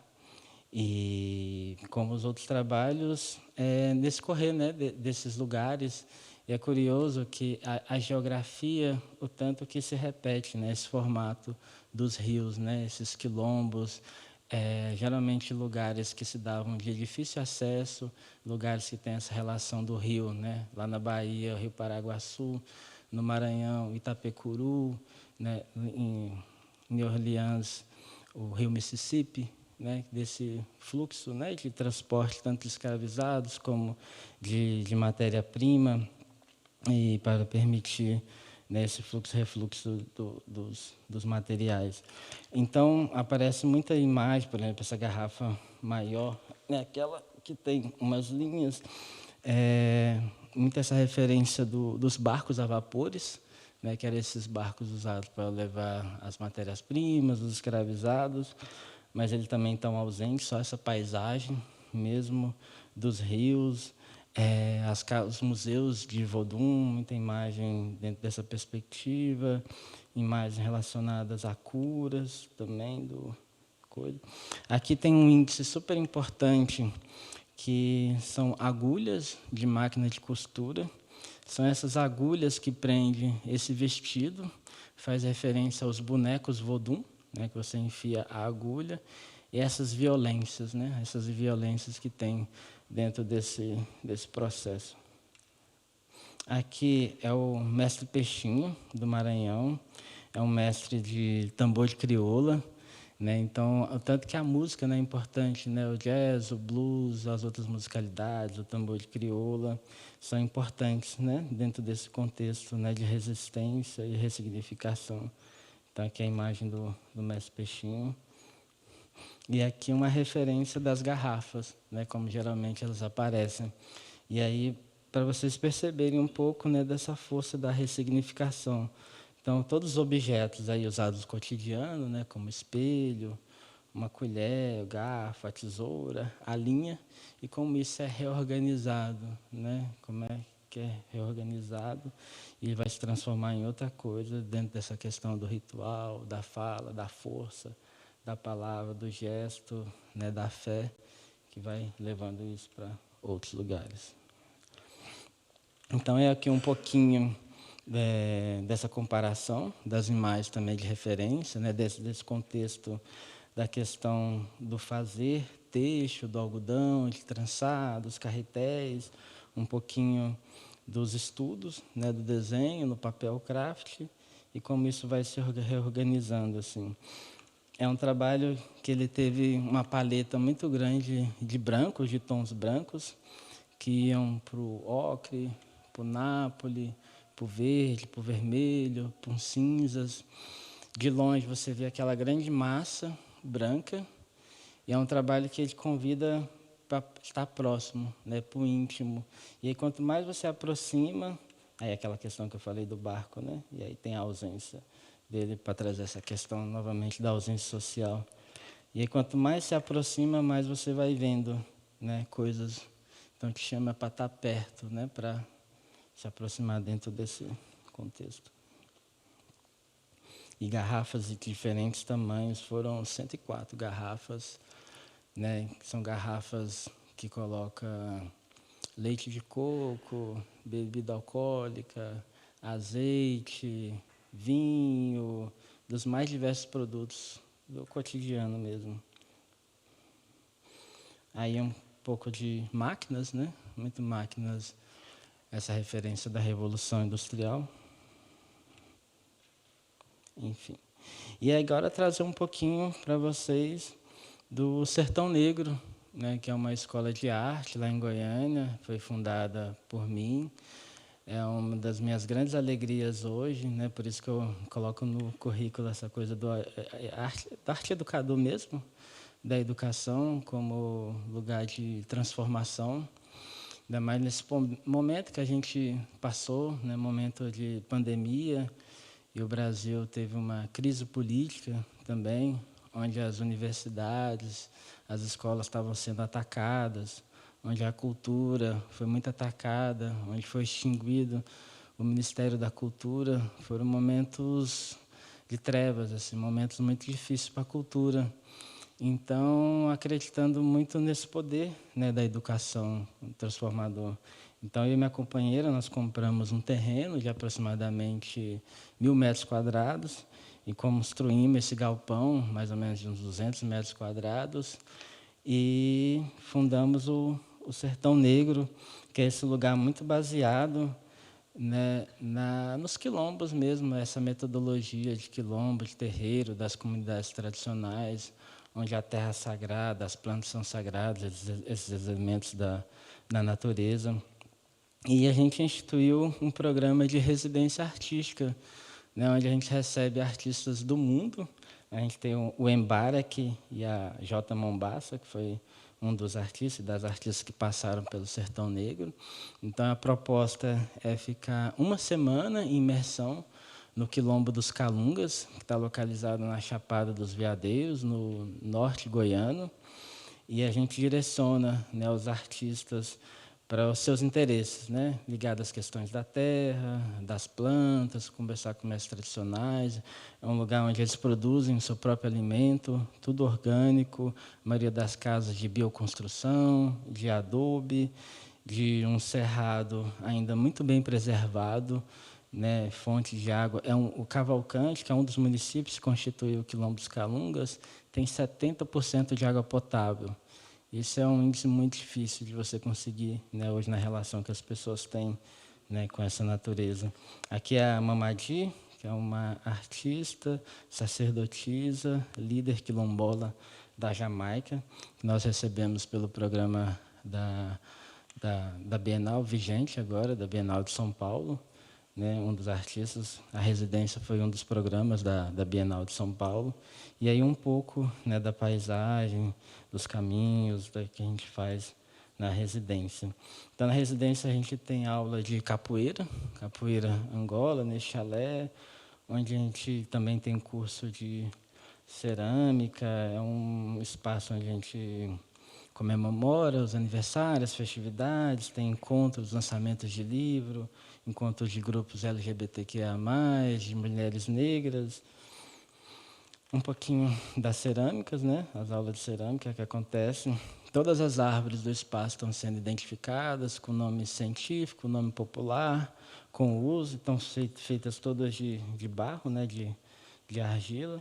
E como os outros trabalhos, nesse correr, né, desses lugares, é curioso que a geografia, o tanto que se repete, né, esse formato dos rios, né, esses quilombos, geralmente lugares que se davam de difícil acesso, lugares que têm essa relação do rio, né, lá na Bahia, o Rio Paraguaçu, no Maranhão, Itapecuru, né, em New Orleans, o Rio Mississippi, né, desse fluxo, né, de transporte tanto de escravizados como de matéria-prima, e para permitir, né, esse fluxo e refluxo dos materiais. Então, aparece muita imagem, por exemplo, essa garrafa maior, né, aquela que tem umas linhas, muita essa referência dos barcos a vapores, né, que eram esses barcos usados para levar as matérias-primas, os escravizados, mas ele também está ausente, só essa paisagem mesmo dos rios, os museus de Vodun, muita imagem dentro dessa perspectiva, imagens relacionadas a curas também do coisa. Aqui tem um índice super importante que são agulhas de máquina de costura. São essas agulhas que prendem esse vestido, faz referência aos bonecos Vodun, né, que você enfia a agulha, e essas violências, né, essas violências que tem dentro desse processo. Aqui é o mestre Peixinho, do Maranhão, é um mestre de tambor de crioula, né, então, o tanto que a música, né, é importante, né, o jazz, o blues, as outras musicalidades, o tambor de crioula, são importantes, né, dentro desse contexto, né, de resistência e ressignificação. Então, aqui é a imagem do mestre Peixinho. E aqui uma referência das garrafas, né, como geralmente elas aparecem. E aí, para vocês perceberem um pouco, né, dessa força da ressignificação. Então, todos os objetos aí usados no cotidiano, né, como espelho, uma colher, garfo, a tesoura, a linha, e como isso é reorganizado, né, como é que é reorganizado e vai se transformar em outra coisa dentro dessa questão do ritual, da fala, da força, da palavra, do gesto, né, da fé, que vai levando isso para outros lugares. Então, é aqui um pouquinho dessa comparação das imagens também de referência, né, desse contexto da questão do fazer texto, do algodão, de trançar, dos carretéis, um pouquinho dos estudos, né, do desenho no papel craft e como isso vai se reorganizando assim. É um trabalho que ele teve uma paleta muito grande de brancos, de tons brancos, que iam para o ocre, para o nápoles, para o verde, para o vermelho, para os cinzas. De longe você vê aquela grande massa branca, e é um trabalho que ele convida para estar próximo, né, para o íntimo. E aí, quanto mais você aproxima, aí aquela questão que eu falei do barco, né, e aí tem a ausência dele para trazer essa questão novamente da ausência social. E aí, quanto mais se aproxima, mais você vai vendo, né, coisas, então que chama para estar perto, né, para se aproximar dentro desse contexto. E garrafas de diferentes tamanhos, foram 104 garrafas, né, que são garrafas que colocam leite de coco, bebida alcoólica, azeite, vinho, dos mais diversos produtos do cotidiano mesmo. Aí um pouco de máquinas, né, muito máquinas, essa referência da Revolução Industrial. Enfim. E agora trazer um pouquinho para vocês do Sertão Negro, né, que é uma escola de arte lá em Goiânia, foi fundada por mim. É uma das minhas grandes alegrias hoje, né? Por isso que eu coloco no currículo essa coisa da arte educador mesmo, da educação como lugar de transformação. Ainda mais nesse momento que a gente passou, né? Momento de pandemia, e o Brasil teve uma crise política também, onde as universidades, as escolas estavam sendo atacadas, onde a cultura foi muito atacada, onde foi extinguido o Ministério da Cultura. Foram momentos de trevas, assim, momentos muito difíceis para a cultura. Então, acreditando muito nesse poder, né, da educação transformador. Então, eu e minha companheira, nós compramos um terreno de aproximadamente 1.000 metros quadrados e construímos esse galpão, mais ou menos de uns 200 metros quadrados, e fundamos o Sertão Negro, que é esse lugar muito baseado, né, nos quilombos mesmo, essa metodologia de quilombo, de terreiro, das comunidades tradicionais, onde a terra é sagrada, as plantas são sagradas, esses elementos da natureza. E a gente instituiu um programa de residência artística, né, onde a gente recebe artistas do mundo. A gente tem o Embarek e a J. Mombassa, que foi um dos artistas, das artistas que passaram pelo Sertão Negro. Então, a proposta é ficar uma semana em imersão no Quilombo dos Calungas, que está localizado na Chapada dos Veadeiros, no norte goiano. E a gente direciona, né, os artistas para os seus interesses, né, ligados às questões da terra, das plantas, conversar com mestres tradicionais. É um lugar onde eles produzem o seu próprio alimento, tudo orgânico, a maioria das casas de bioconstrução, de adobe, de um cerrado ainda muito bem preservado, né, fonte de água. O Cavalcante, que é um dos municípios que constitui o Quilombo dos Calungas, tem 70% de água potável. Isso é um índice muito difícil de você conseguir, né, hoje na relação que as pessoas têm, né, com essa natureza. Aqui é a Mamadi, que é uma artista, sacerdotisa, líder quilombola da Jamaica, que nós recebemos pelo programa da Bienal vigente agora, da Bienal de São Paulo, né, um dos artistas. A residência foi um dos programas da Bienal de São Paulo. E aí um pouco, né, da paisagem, dos caminhos que a gente faz na residência. Então, na residência, a gente tem aula de capoeira Angola, nesse chalé, onde a gente também tem curso de cerâmica. É um espaço onde a gente comemora os aniversários, festividades, tem encontros, lançamentos de livro, encontros de grupos LGBTQIA+, de mulheres negras. Um pouquinho das cerâmicas, né? As aulas de cerâmica que acontecem. Todas as árvores do espaço estão sendo identificadas com nome científico, nome popular, com uso, estão feitas todas de barro, né? De argila.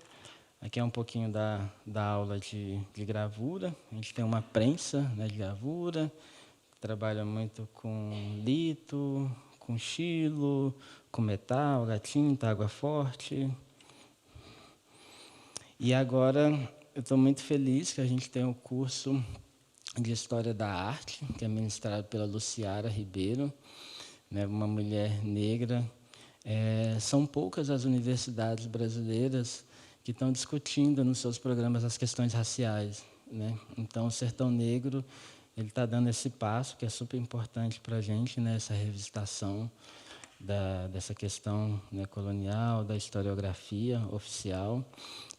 Aqui é um pouquinho da aula de gravura. A gente tem uma prensa, né, de gravura, que trabalha muito com lito, com xilo, com metal, tinta, água forte. E agora eu estou muito feliz que a gente tem o curso de História da Arte, que é ministrado pela Luciara Ribeiro, né, uma mulher negra. São poucas as universidades brasileiras que estão discutindo nos seus programas as questões raciais, né? Então, o Sertão Negro ele está dando esse passo, que é super importante para a gente, né, essa revisitação dessa questão, né, colonial, da historiografia oficial.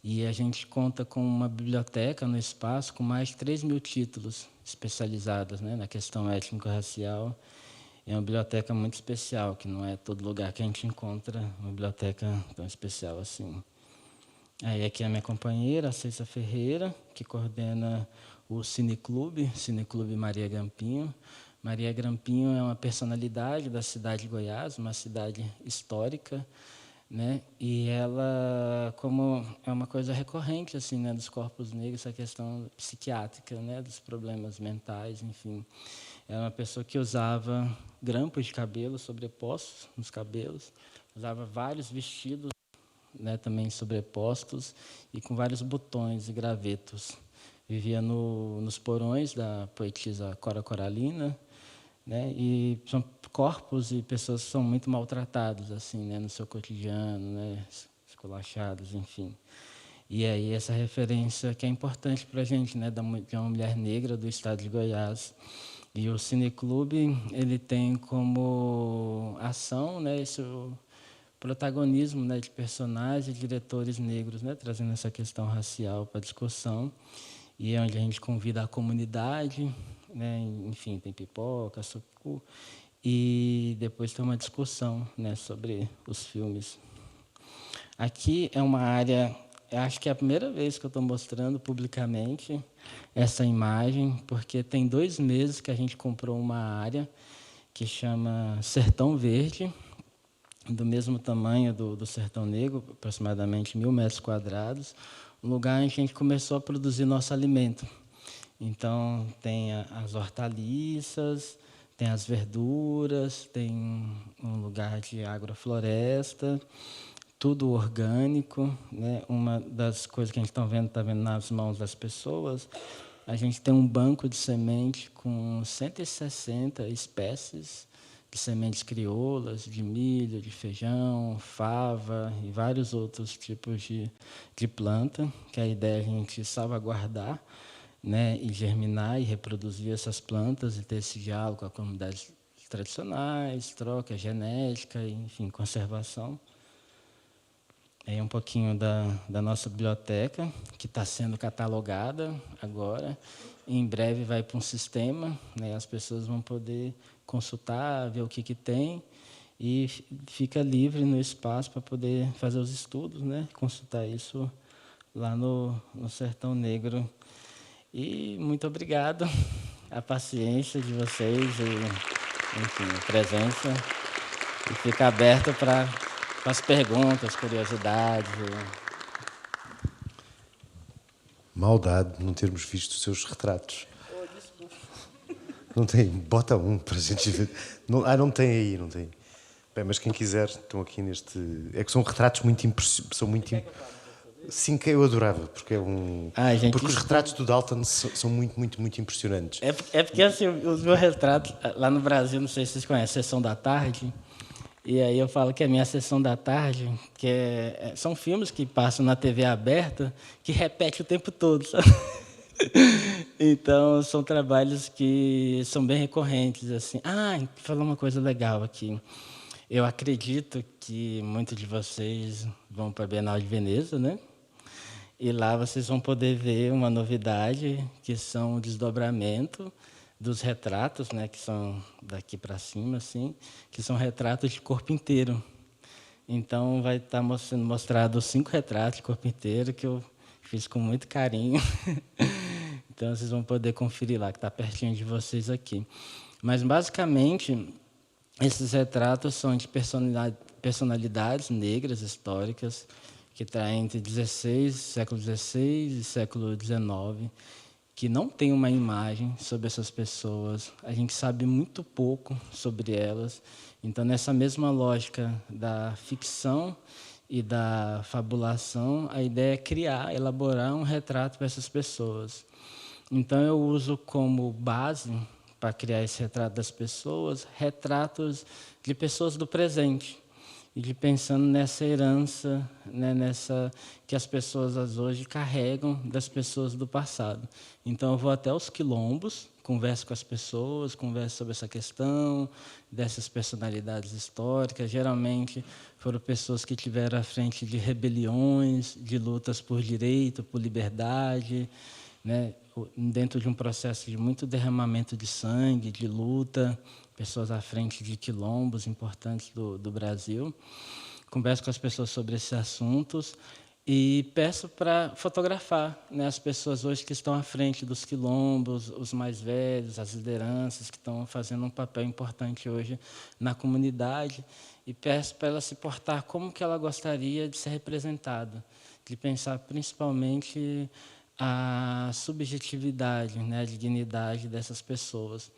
E a gente conta com uma biblioteca no espaço com mais de 3.000 títulos especializados, né, na questão étnico-racial. É uma biblioteca muito especial, que não é todo lugar que a gente encontra uma biblioteca tão especial assim. Aí aqui é a minha companheira, a Ceissa Ferreira, que coordena o Cineclube Maria Grampinho. Maria Grampinho é uma personalidade da cidade de Goiás, uma cidade histórica, né? E ela, como é uma coisa recorrente assim, né, dos corpos negros, essa questão psiquiátrica, né, dos problemas mentais, enfim. É uma pessoa que usava grampos de cabelo sobrepostos nos cabelos, usava vários vestidos, né, também sobrepostos e com vários botões e gravetos. Vivia nos porões da poetisa Cora Coralina, né? E são corpos e pessoas que são muito maltratados assim, né, no seu cotidiano, né, esculachados, enfim. E aí essa referência que é importante para a gente, né, de uma mulher negra do estado de Goiás. E o Cineclube, ele tem como ação, né, esse protagonismo, né, de personagens e diretores negros, né, trazendo essa questão racial para a discussão. E é onde a gente convida a comunidade, né, enfim, tem pipoca, suco, e depois tem uma discussão, né, sobre os filmes. Aqui é uma área, eu acho que é a primeira vez que eu estou mostrando publicamente essa imagem, porque tem 2 meses que a gente comprou uma área que chama Sertão Verde, do mesmo tamanho do Sertão Negro, aproximadamente 1.000 metros quadrados, um lugar onde a gente começou a produzir nosso alimento. Então, tem as hortaliças, tem as verduras, tem um lugar de agrofloresta, tudo orgânico, né? Uma das coisas que a gente está vendo nas mãos das pessoas, a gente tem um banco de semente com 160 espécies de sementes crioulas, de milho, de feijão, fava e vários outros tipos de planta, que a ideia é a gente salvaguardar, né, e germinar e reproduzir essas plantas e ter esse diálogo com as comunidades tradicionais, troca genética, enfim, conservação. É um pouquinho da nossa biblioteca, que está sendo catalogada agora. Em breve vai para um sistema, né, as pessoas vão poder consultar, ver o que tem, e fica livre no espaço para poder fazer os estudos, né, consultar isso lá no Sertão Negro. E muito obrigado a paciência de vocês e, enfim, a presença. E fica aberto para as perguntas, curiosidades. Maldade não termos visto os seus retratos. Não tem, bota um para a gente ver. Não tem aí, não tem. Bem, mas quem quiser, estão aqui neste. É que são retratos muito impressionantes. São muito. Sim, que eu adorava, porque é um. Gente, porque os retratos do Dalton são muito, muito, muito impressionantes. É porque assim, os meus retratos, lá no Brasil, não sei se vocês conhecem, Sessão da Tarde. E aí eu falo que a minha Sessão da Tarde, que são filmes que passam na TV aberta, que repete o tempo todo, sabe? Então, são trabalhos que são bem recorrentes. Assim. Vou falar uma coisa legal aqui. Eu acredito que muitos de vocês vão para a Bienal de Veneza, né? E lá vocês vão poder ver uma novidade, que são o desdobramento dos retratos, né, que são daqui para cima, assim, que são retratos de corpo inteiro. Então, vai estar sendo mostrado 5 retratos de corpo inteiro, que eu fiz com muito carinho. Então, vocês vão poder conferir lá, que está pertinho de vocês aqui. Mas, basicamente, esses retratos são de personalidades negras históricas, que está entre século XVI e século XIX, que não tem uma imagem sobre essas pessoas. A gente sabe muito pouco sobre elas. Então, nessa mesma lógica da ficção e da fabulação, a ideia é criar, elaborar um retrato para essas pessoas. Então, eu uso como base para criar esse retrato das pessoas, retratos de pessoas do presente. E de pensando nessa herança, né, nessa que as pessoas hoje carregam das pessoas do passado. Então, eu vou até os quilombos, converso com as pessoas, converso sobre essa questão dessas personalidades históricas. Geralmente, foram pessoas que tiveram à frente de rebeliões, de lutas por direito, por liberdade, né, dentro de um processo de muito derramamento de sangue, de luta, pessoas à frente de quilombos importantes do Brasil. Converso com as pessoas sobre esses assuntos e peço para fotografar, né, as pessoas hoje que estão à frente dos quilombos, os mais velhos, as lideranças que estão fazendo um papel importante hoje na comunidade, e peço para ela se portar como que ela gostaria de ser representada, de pensar principalmente a subjetividade, né, a dignidade dessas pessoas.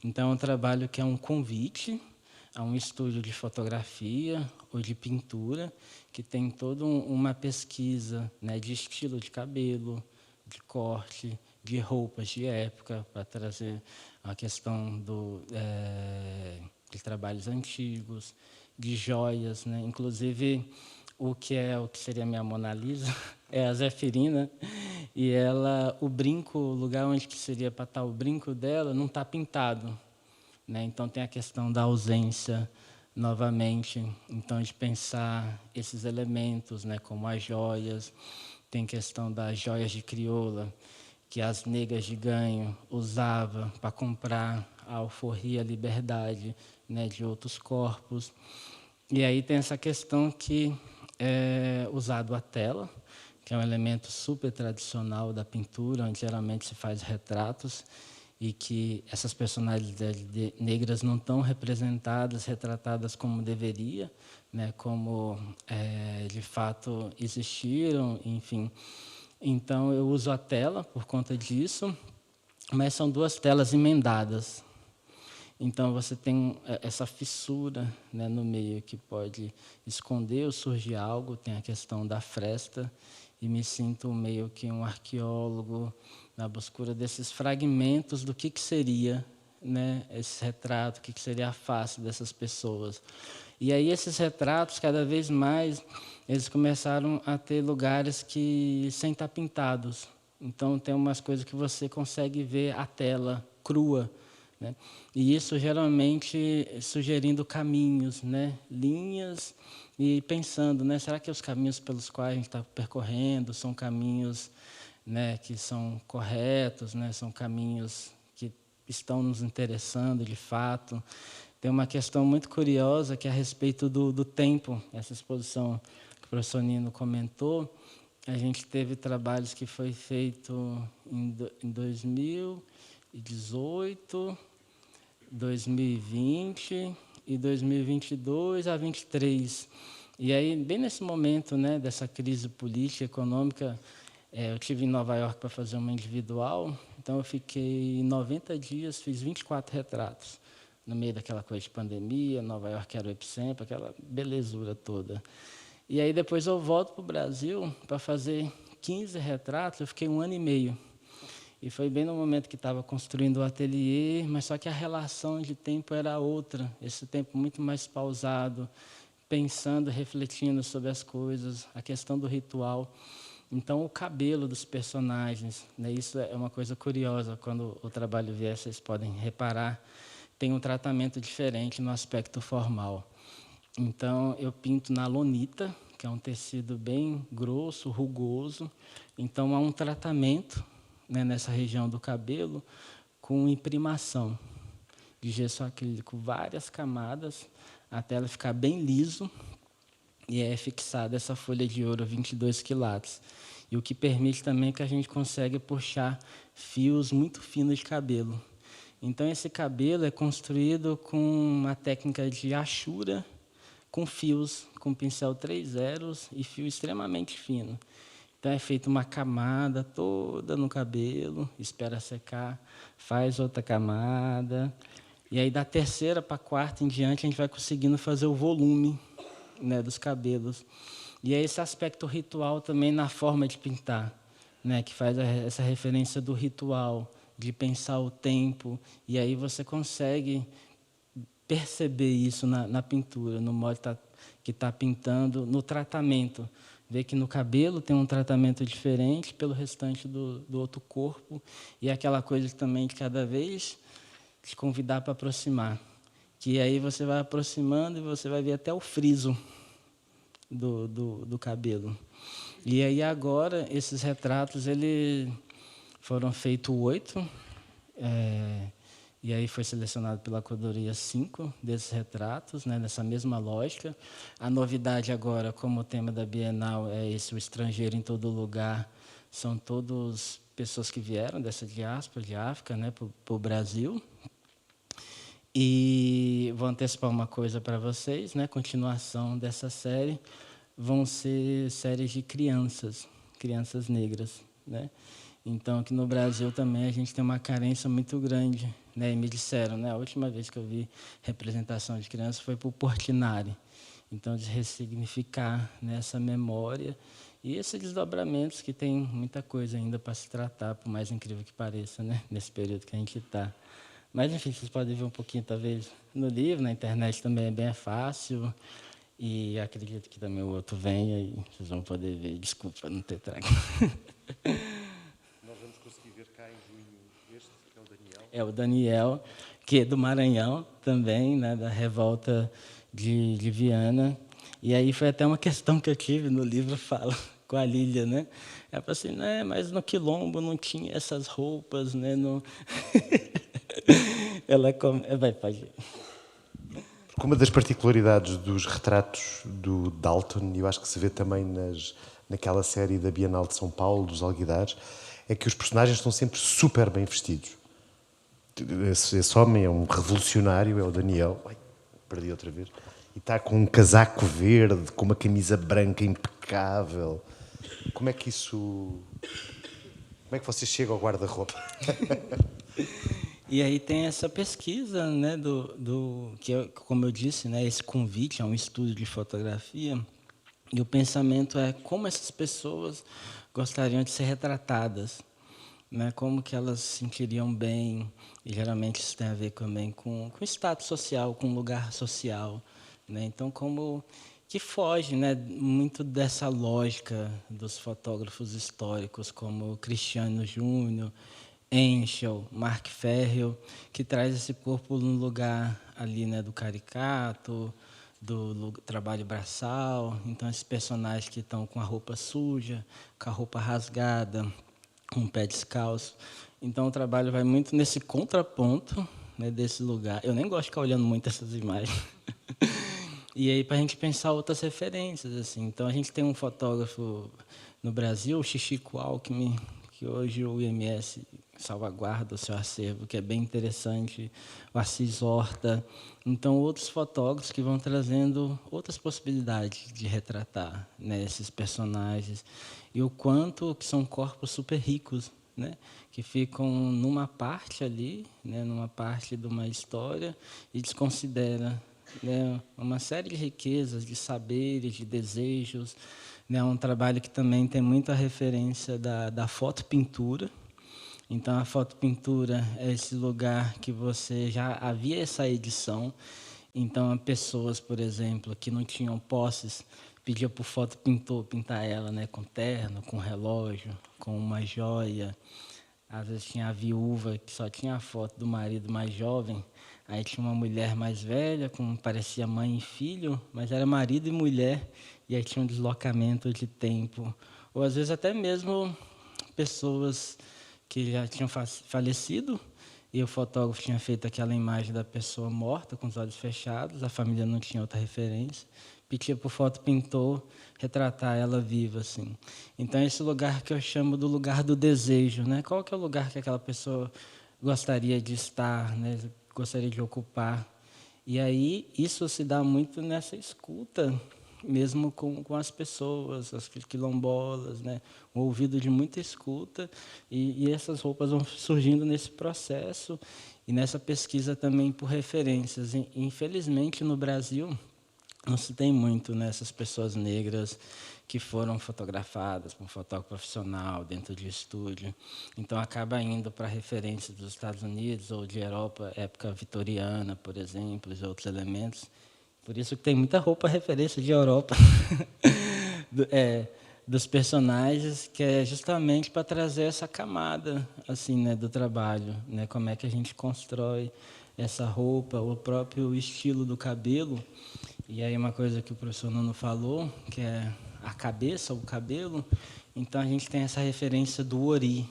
Então, é um trabalho que é um convite a um estúdio de fotografia ou de pintura, que tem toda uma pesquisa, né, de estilo de cabelo, de corte, de roupas de época, para trazer a questão de trabalhos antigos, de joias, né? Inclusive, o que seria a minha Mona Lisa é a Zeferina, e ela, o brinco, o lugar onde que seria para estar o brinco dela, não está pintado, né? Então tem a questão da ausência novamente, então de pensar esses elementos, né, como as joias, tem questão das joias de crioula, que as negras de ganho usavam para comprar a alforria, a liberdade, né, de outros corpos. E aí tem essa questão que é usado a tela, que é um elemento super tradicional da pintura, onde geralmente se faz retratos, e que essas personalidades negras não estão representadas, retratadas como deveria, né, como de fato existiram, enfim. Então eu uso a tela por conta disso, mas são duas telas emendadas. Então você tem essa fissura, né, no meio que pode esconder ou surgir algo, tem a questão da fresta, e me sinto meio que um arqueólogo na busca desses fragmentos do que seria, né, esse retrato, o que seria a face dessas pessoas. E aí esses retratos, cada vez mais, eles começaram a ter lugares que sem estar pintados. Então tem umas coisas que você consegue ver a tela crua, né? E isso geralmente sugerindo caminhos, né, linhas, e pensando, né, será que os caminhos pelos quais a gente está percorrendo são caminhos, né, que são corretos, né, são caminhos que estão nos interessando de fato. Tem uma questão muito curiosa que é a respeito do tempo, essa exposição que o professor Nino comentou. A gente teve trabalhos que foi feito em 2018, 2020 e 2022 a 23. E aí, bem nesse momento, né, dessa crise política, econômica, eu tive em Nova York para fazer uma individual, então eu fiquei 90 dias, fiz 24 retratos, no meio daquela coisa de pandemia, Nova York era o epicentro, aquela belezura toda. E aí depois eu volto para o Brasil para fazer 15 retratos, eu fiquei 1 ano e meio. E foi bem no momento que estava construindo o ateliê, mas só que a relação de tempo era outra, esse tempo muito mais pausado, pensando, refletindo sobre as coisas, a questão do ritual. Então, o cabelo dos personagens, né, isso é uma coisa curiosa, quando o trabalho vier, vocês podem reparar, tem um tratamento diferente no aspecto formal. Então, eu pinto na lonita, que é um tecido bem grosso, rugoso, então há um tratamento, né, nessa região do cabelo, com imprimação de gesso acrílico, várias camadas, até ela ficar bem liso, e é fixada essa folha de ouro 22 quilates. E o que permite também que a gente consegue puxar fios muito finos de cabelo. Então, esse cabelo é construído com uma técnica de achura, com fios, com pincel 3 zeros e fio extremamente fino. Então, é feita uma camada toda no cabelo, espera secar, faz outra camada. E aí, da terceira para a quarta em diante, a gente vai conseguindo fazer o volume, né, dos cabelos. E é esse aspecto ritual também na forma de pintar, né, que faz essa referência do ritual, de pensar o tempo. E aí você consegue perceber isso na pintura, no modo que está pintando, no tratamento. Ver que no cabelo tem um tratamento diferente pelo restante do outro corpo, e aquela coisa também de cada vez te convidar para aproximar. Que aí você vai aproximando e você vai ver até o friso do cabelo. E aí agora, esses retratos, eles foram feitos 8, e aí foi selecionado pela curadoria 5 desses retratos, né, nessa mesma lógica. A novidade agora, como o tema da Bienal é esse, o estrangeiro em todo lugar, são todos pessoas que vieram dessa diáspora de África, né, para o Brasil. E vou antecipar uma coisa para vocês, né, continuação dessa série, vão ser séries de crianças negras, né? Então, aqui no Brasil também a gente tem uma carência muito grande, né? E me disseram, né? A última vez que eu vi representação de crianças foi por Portinari. Então, de ressignificar, né, essa memória e esses desdobramentos que tem muita coisa ainda para se tratar, por mais incrível que pareça, né? Nesse período que a gente está. Mas, enfim, vocês podem ver um pouquinho, talvez, no livro, na internet também é bem fácil. E acredito que também o outro venha e vocês vão poder ver. Desculpa não ter trago. Nós vamos conseguir ver cá em junho este, que é o Daniel. É o Daniel, que é do Maranhão também, né, da revolta de Viana. E aí foi até uma questão que eu tive no livro, fala com a Lília, né? Ela falou assim, né, mas no Quilombo não tinha essas roupas, né? No... Ela vai, pode. Porque uma das particularidades dos retratos do Dalton, e eu acho que se vê também naquela série da Bienal de São Paulo, dos Alguidares, é que os personagens estão sempre super bem vestidos. Esse homem é um revolucionário, é o Daniel. Ai, perdi outra vez. E está com um casaco verde, com uma camisa branca impecável. Como é que isso... Como é que você chega ao guarda-roupa? E aí tem essa pesquisa, né, que como eu disse, né, esse convite a um estudo de fotografia, e o pensamento é como essas pessoas gostariam de ser retratadas, né, como que elas se sentiriam bem, e geralmente isso tem a ver também com status social, com lugar social, né, então como que foge, né, muito dessa lógica dos fotógrafos históricos como Cristiano Júnior, Henschel, Mark Ferrell, que traz esse corpo no lugar ali, né, do caricato, do trabalho braçal. Então, esses personagens que estão com a roupa suja, com a roupa rasgada, com o pé descalço. Então, o trabalho vai muito nesse contraponto, né, desse lugar. Eu nem gosto de ficar olhando muito essas imagens. E aí, para a gente pensar outras referências, assim. Então, a gente tem um fotógrafo no Brasil, o Chichico Alckmin, que hoje o IMS salvaguarda o seu acervo, que é bem interessante, o Assis Horta. Então, outros fotógrafos que vão trazendo outras possibilidades de retratar, né, esses personagens. E o quanto que são corpos super ricos, né, que ficam numa parte ali, né, numa parte de uma história, e desconsidera, né, uma série de riquezas, de saberes, de desejos. É um trabalho que também tem muita referência da fotopintura. Então, a fotopintura é esse lugar que você já havia essa edição. Então, pessoas, por exemplo, que não tinham posses, pediam para o fotopintor pintar ela, né, com terno, com relógio, com uma joia. Às vezes tinha a viúva que só tinha a foto do marido mais jovem. Aí tinha uma mulher mais velha, com parecia mãe e filho, mas era marido e mulher. E aí tinha um deslocamento de tempo. Ou às vezes até mesmo pessoas que já tinham falecido e o fotógrafo tinha feito aquela imagem da pessoa morta com os olhos fechados, a família não tinha outra referência, pedia para o fotopintor retratar ela viva assim. Então esse lugar que eu chamo do lugar do desejo, né? Qual que é o lugar que aquela pessoa gostaria de estar, né? Gostaria de ocupar? E aí isso se dá muito nessa escuta mesmo com as pessoas, as quilombolas, né? Um ouvido de muita escuta, e essas roupas vão surgindo nesse processo e nessa pesquisa também por referências. Infelizmente, no Brasil, não se tem muito nessas pessoas negras que foram fotografadas por um fotógrafo profissional dentro de estúdio. Então, acaba indo para referências dos Estados Unidos ou de Europa, época vitoriana, por exemplo, e outros elementos. Por isso que tem muita roupa referência de Europa, dos personagens, que é justamente para trazer essa camada assim, né, do trabalho, né, como é que a gente constrói essa roupa, o próprio estilo do cabelo. E aí uma coisa que o professor Nuno falou, que é a cabeça, o cabelo. Então a gente tem essa referência do ori,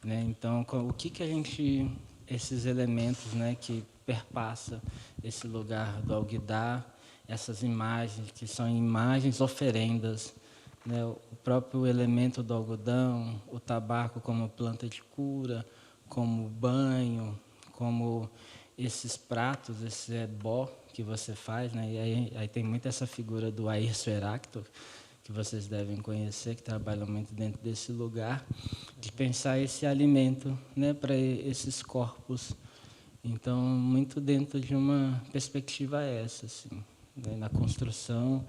né? Então o que a gente, esses elementos, né, que perpassa esse lugar do alguidar, essas imagens que são imagens oferendas, né? O próprio elemento do algodão, o tabaco como planta de cura, como banho, como esses pratos, esse ebó que você faz, né? E aí tem muito essa figura do Airso Heráclito, que vocês devem conhecer, que trabalha muito dentro desse lugar, de pensar esse alimento, né, para esses corpos. Então, muito dentro de uma perspectiva essa, assim, né, na construção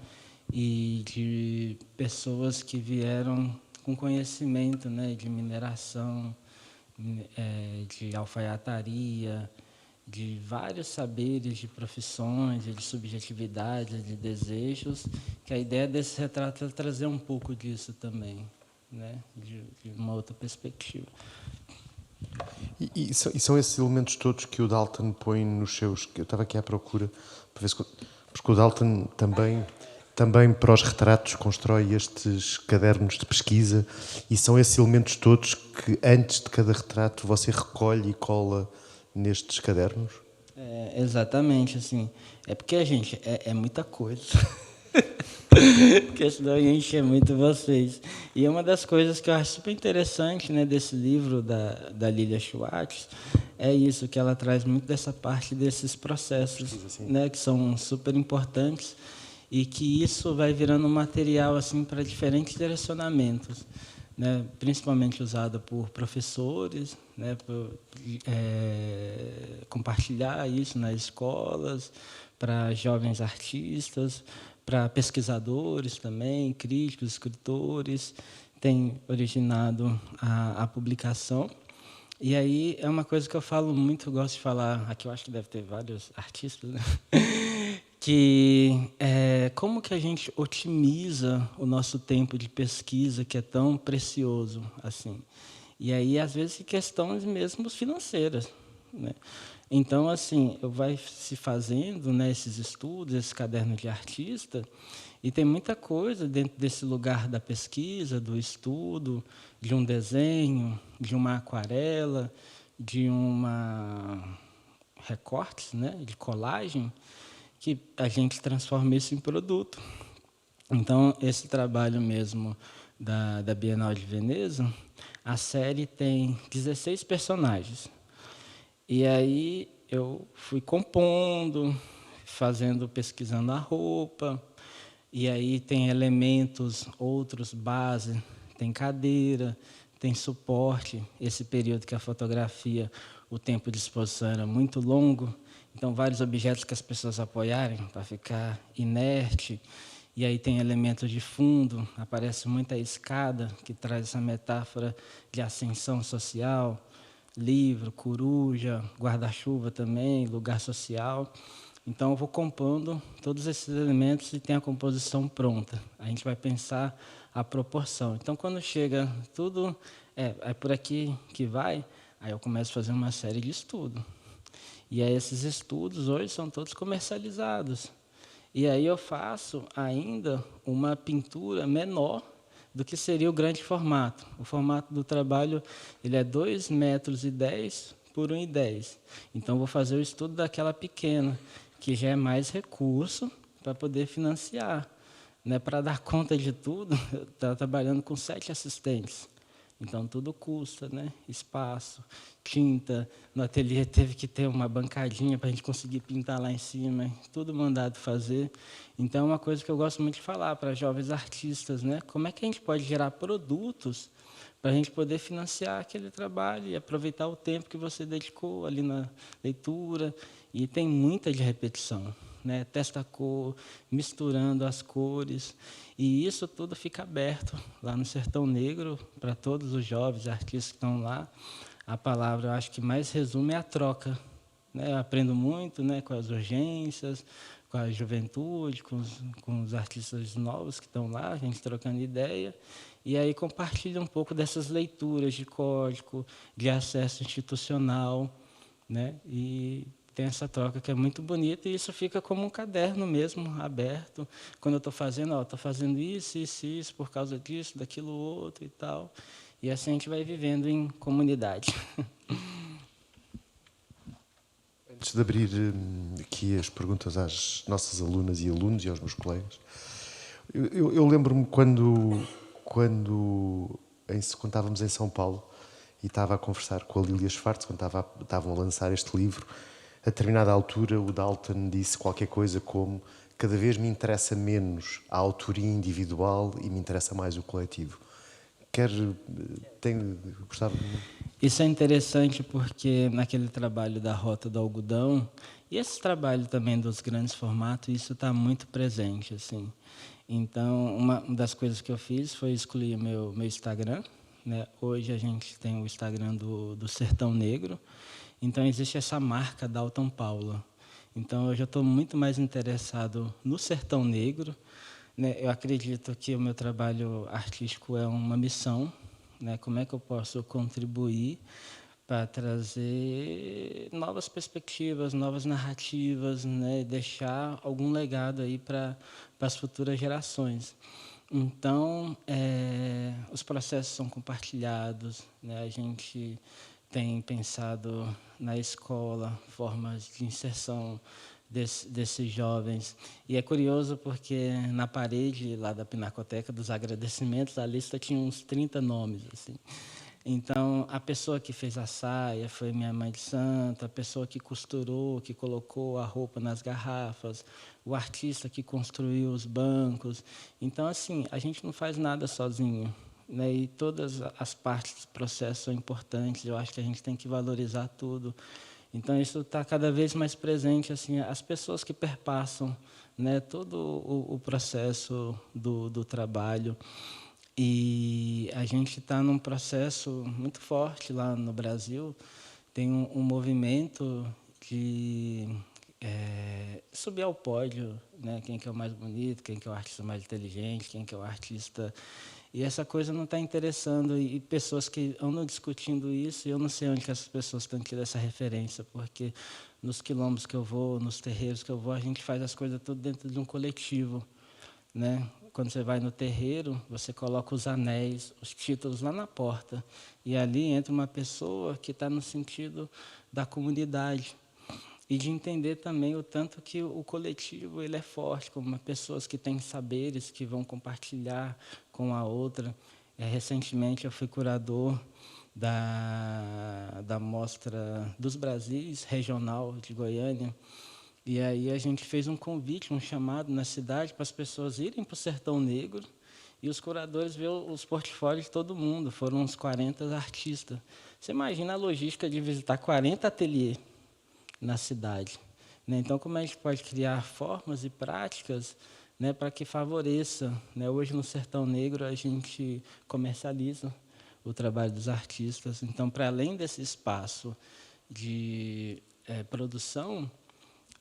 e de pessoas que vieram com conhecimento, né, de mineração, de alfaiataria, de vários saberes, de profissões, de subjetividades, de desejos, que a ideia desse retrato é trazer um pouco disso também, né? De uma outra perspectiva. E são esses elementos todos que o Dalton põe nos seus... Eu estava aqui à procura, para ver se... Porque o Dalton também para os retratos constrói estes cadernos de pesquisa, e são esses elementos todos que antes de cada retrato você recolhe e cola nestes cadernos? Exatamente, assim. É porque, gente, é muita coisa. Porque senão ia encher muito vocês. E uma das coisas que eu acho super interessante, né, desse livro da Lilia Schwartz é isso, que ela traz muito dessa parte desses processos, né, que são super importantes, e que isso vai virando um material assim para diferentes direcionamentos, né, principalmente usado por professores, né, compartilhar isso nas escolas, para jovens artistas, para pesquisadores também, críticos, escritores, tem originado a publicação. E aí é uma coisa que eu falo muito, eu gosto de falar, aqui eu acho que deve ter vários artistas, né? Que como que a gente otimiza o nosso tempo de pesquisa, que é tão precioso assim. E aí, às vezes, questões mesmo financeiras, né? Então, assim, vai se fazendo, né, esses estudos, esse caderno de artista, e tem muita coisa dentro desse lugar da pesquisa, do estudo, de um desenho, de uma aquarela, de uma recortes, né, de colagem, que a gente transforma isso em produto. Então, esse trabalho mesmo da Bienal de Veneza, a série tem 16 personagens. E aí eu fui compondo, pesquisando a roupa, e aí tem elementos, outros, base, tem cadeira, tem suporte. Esse período que a fotografia, o tempo de exposição era muito longo, então vários objetos que as pessoas apoiarem para ficar inerte. E aí tem elementos de fundo, aparece muita escada, que traz essa metáfora de ascensão social, livro, coruja, guarda-chuva também, lugar social. Então, eu vou compondo todos esses elementos e tem a composição pronta. A gente vai pensar a proporção. Então, quando chega tudo, é por aqui que vai, aí eu começo a fazer uma série de estudos. E aí, esses estudos hoje são todos comercializados. E aí eu faço ainda uma pintura menor do que seria o grande formato. O formato do trabalho ele é 2,10 metros por 1,10. Então, vou fazer o estudo daquela pequena, que já é mais recurso para poder financiar. Né? Para dar conta de tudo, eu estava trabalhando com 7 assistentes. Então, tudo custa, né? Espaço, tinta. No ateliê teve que ter uma bancadinha para a gente conseguir pintar lá em cima. Tudo mandado fazer. Então, é uma coisa que eu gosto muito de falar para jovens artistas, né? Como é que a gente pode gerar produtos para a gente poder financiar aquele trabalho e aproveitar o tempo que você dedicou ali na leitura. E tem muita de repetição, né? Testa a cor, misturando as cores. E isso tudo fica aberto lá no Sertão Negro para todos os jovens artistas que estão lá. A palavra, eu acho que mais resume é a troca. Né? Eu aprendo muito, né, com as urgências, com a juventude, com os artistas novos que estão lá, a gente trocando ideia. E aí compartilha um pouco dessas leituras de código, de acesso institucional, né? E tem essa troca que é muito bonita, e isso fica como um caderno mesmo, aberto. Quando eu estou fazendo, estou fazendo isso, por causa disso, daquilo outro e tal. E assim a gente vai vivendo em comunidade. Antes de abrir aqui as perguntas às nossas alunas e alunos e aos meus colegas, eu lembro-me quando estávamos em São Paulo e estava a conversar com a Lilia Schwartz, quando estavam a lançar este livro, a determinada altura o Dalton disse qualquer coisa como: cada vez me interessa menos a autoria individual e me interessa mais o coletivo. Gostava de... Isso é interessante porque naquele trabalho da Rota do Algodão, e esse trabalho também dos grandes formatos, isso está muito presente, assim. Então, uma das coisas que eu fiz foi excluir meu Instagram, né? Hoje a gente tem o Instagram do Sertão Negro, então existe essa marca Dalton Paula. Então eu já estou muito mais interessado no Sertão Negro, né? Eu acredito que o meu trabalho artístico é uma missão, né? Como é que eu posso contribuir para trazer novas perspectivas, novas narrativas, né? Deixar algum legado aí para as futuras gerações. Então, os processos são compartilhados, né? A gente tem pensado na escola formas de inserção desses jovens. E é curioso porque na parede lá da Pinacoteca dos agradecimentos, a lista tinha uns 30 nomes, assim. Então, a pessoa que fez a saia foi minha mãe de santo, a pessoa que costurou, que colocou a roupa nas garrafas, o artista que construiu os bancos. Então, assim, a gente não faz nada sozinho, né? E todas as partes do processo são importantes. Eu acho que a gente tem que valorizar tudo. Então, isso está cada vez mais presente, assim, as pessoas que perpassam, né, todo o processo do trabalho. E a gente está num processo muito forte lá no Brasil. Tem um movimento de subir ao pódio, né? Quem que é o mais bonito, quem que é o artista mais inteligente, quem que é o artista... E essa coisa não está interessando. E pessoas que andam discutindo isso, e eu não sei onde que essas pessoas estão tirando essa referência, porque nos quilombos que eu vou, nos terreiros que eu vou, a gente faz as coisas tudo dentro de um coletivo, né? Quando você vai no terreiro, você coloca os anéis, os títulos lá na porta, e ali entra uma pessoa que está no sentido da comunidade e de entender também o tanto que o coletivo ele é forte, como pessoas que têm saberes que vão compartilhar com a outra. Recentemente eu fui curador da Mostra dos Brasis regional de Goiânia. E aí a gente fez um convite, um chamado na cidade para as pessoas irem para o Sertão Negro e os curadores ver os portfólios de todo mundo. Foram uns 40 artistas. Você imagina a logística de visitar 40 ateliês na cidade, né? Então, como a gente pode criar formas e práticas, né, para que favoreça, né? Hoje, no Sertão Negro, a gente comercializa o trabalho dos artistas. Então, para além desse espaço de produção,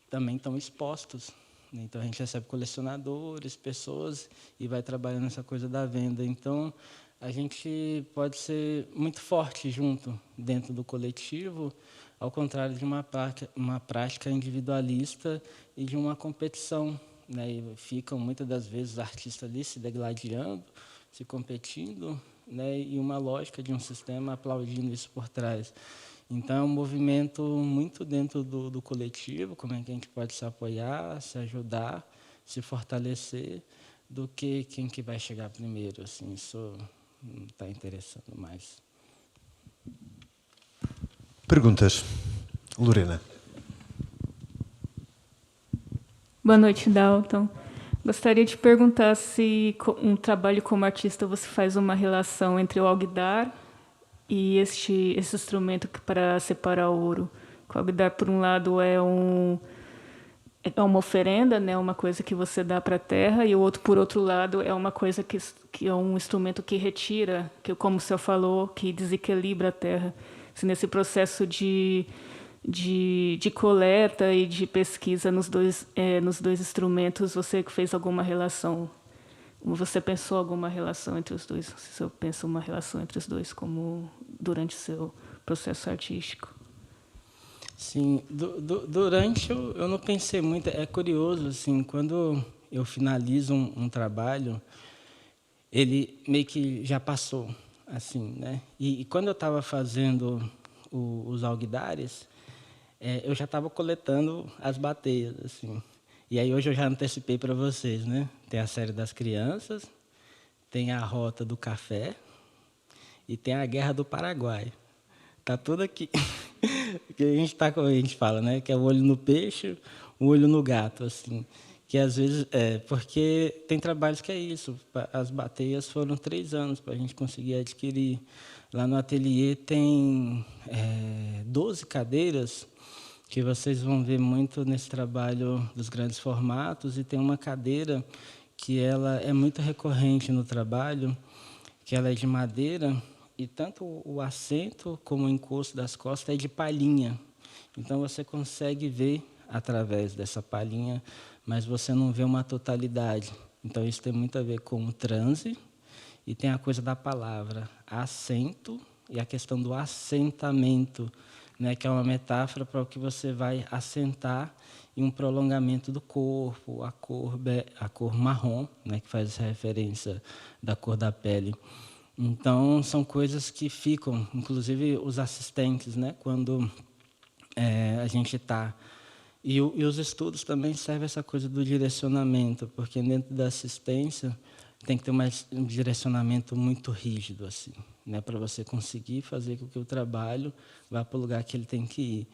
também estão expostos. Então, a gente recebe colecionadores, pessoas, e vai trabalhando essa coisa da venda. Então, a gente pode ser muito forte junto, dentro do coletivo, ao contrário de uma prática individualista e de uma competição, né? E ficam, muitas das vezes, os artistas ali se degladiando, se competindo, né? E uma lógica de um sistema aplaudindo isso por trás. Então, é um movimento muito dentro do coletivo, como é que a gente pode se apoiar, se ajudar, se fortalecer, do que quem que vai chegar primeiro. Assim, isso não está interessando mais. Perguntas. Lorena. Boa noite, Dalton. Gostaria de perguntar se um trabalho como artista você faz uma relação entre o alguidar e esse instrumento para separar o ouro. O alguidar, por um lado, é uma oferenda, né, uma coisa que você dá para a terra, e o outro, por outro lado, é uma coisa que é um instrumento que retira, que, como o senhor falou, que desequilibra a terra. Se nesse processo de coleta e de pesquisa nos dois instrumentos, você fez alguma relação? Você pensou alguma relação entre os dois? Se você pensa uma relação entre os dois como durante o seu processo artístico? Sim, durante eu não pensei muito. É curioso, assim, quando eu finalizo um trabalho, ele meio que já passou, assim, né? E quando eu estava fazendo os alguidares, eu já estava coletando as bateias, assim. E aí hoje eu já antecipei para vocês, né? Tem a série das crianças, tem a Rota do Café e tem a Guerra do Paraguai. Tá tudo aqui. Que a gente fala, né? Que é o olho no peixe, o olho no gato, assim. Que às vezes porque tem trabalhos que é isso. As bateias foram 3 anos para a gente conseguir adquirir. Lá no ateliê tem 12 cadeiras que vocês vão ver muito nesse trabalho dos grandes formatos, e tem uma cadeira que ela é muito recorrente no trabalho, que ela é de madeira e tanto o assento como o encosto das costas é de palhinha. Então, você consegue ver através dessa palhinha, mas você não vê uma totalidade. Então, isso tem muito a ver com o transe, e tem a coisa da palavra assento e a questão do assentamento, né, que é uma metáfora para o que você vai assentar em um prolongamento do corpo, a cor marrom, né, que faz referência da cor da pele. Então, são coisas que ficam, inclusive os assistentes, né, quando a gente está... E os estudos também servem essa coisa do direcionamento, porque dentro da assistência tem que ter um direcionamento muito rígido, assim, né, para você conseguir fazer com que o trabalho vá para o lugar que ele tem que ir.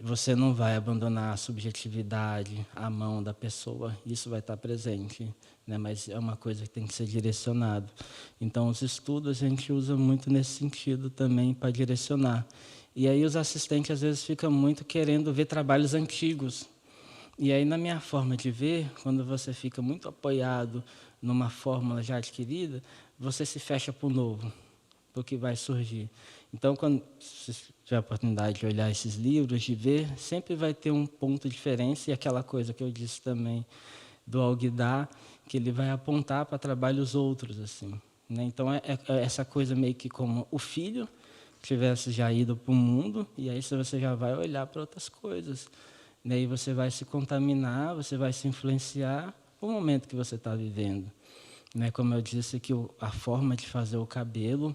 Você não vai abandonar a subjetividade, a mão da pessoa, isso vai estar presente, né, mas é uma coisa que tem que ser direcionado. Então, os estudos a gente usa muito nesse sentido também para direcionar. E aí os assistentes, às vezes, ficam muito querendo ver trabalhos antigos. E aí, na minha forma de ver, quando você fica muito apoiado numa fórmula já adquirida, você se fecha para o novo, para o que vai surgir. Então, quando você tiver a oportunidade de olhar esses livros, de ver, sempre vai ter um ponto de diferença, e aquela coisa que eu disse também do Alguidar, que ele vai apontar para trabalhos outros, assim, né? Então, é essa coisa meio que como o filho tivesse já ido para o mundo, e aí você já vai olhar para outras coisas. E aí você vai se contaminar, você vai se influenciar o momento que você está vivendo. Né? Como eu disse, que a forma de fazer o cabelo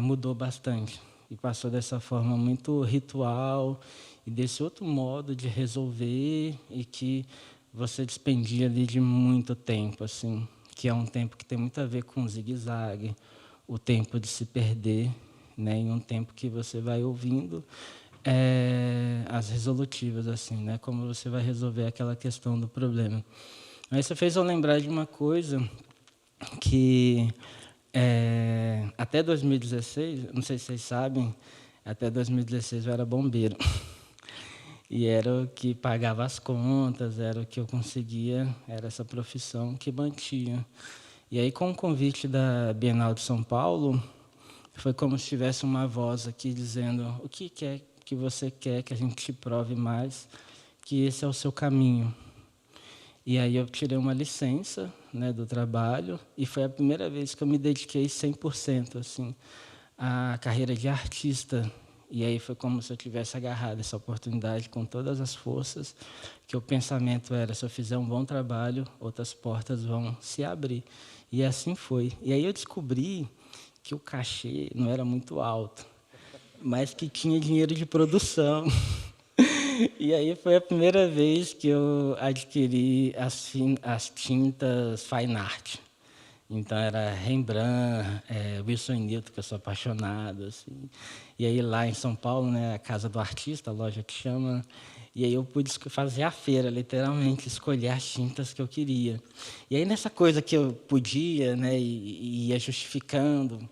mudou bastante. E passou dessa forma muito ritual, e desse outro modo de resolver, e que você despendia ali de muito tempo, assim, que é um tempo que tem muito a ver com o zigue-zague, o tempo de se perder, né, em um tempo que você vai ouvindo as resolutivas, assim, né, como você vai resolver aquela questão do problema. Aí você fez eu lembrar de uma coisa que até 2016, não sei se vocês sabem, até 2016 eu era bombeiro. E era o que pagava as contas, era o que eu conseguia, era essa profissão que mantinha. E aí, com o convite da Bienal de São Paulo, foi como se tivesse uma voz aqui dizendo: o que é que você quer que a gente te prove mais, que esse é o seu caminho. E aí eu tirei uma licença, né, do trabalho, e foi a primeira vez que eu me dediquei 100% assim, à carreira de artista. E aí foi como se eu tivesse agarrado essa oportunidade com todas as forças, que o pensamento era: se eu fizer um bom trabalho, outras portas vão se abrir. E assim foi. E aí eu descobri que o cachê não era muito alto, mas que tinha dinheiro de produção. E aí foi a primeira vez que eu adquiri as tintas Fine Art. Então era Rembrandt, Wilson Newton, que eu sou apaixonado, assim. E aí lá em São Paulo, né, a Casa do Artista, a loja que chama, e aí eu pude fazer a feira, literalmente, escolher as tintas que eu queria. E aí nessa coisa que eu podia, né, e ia justificando,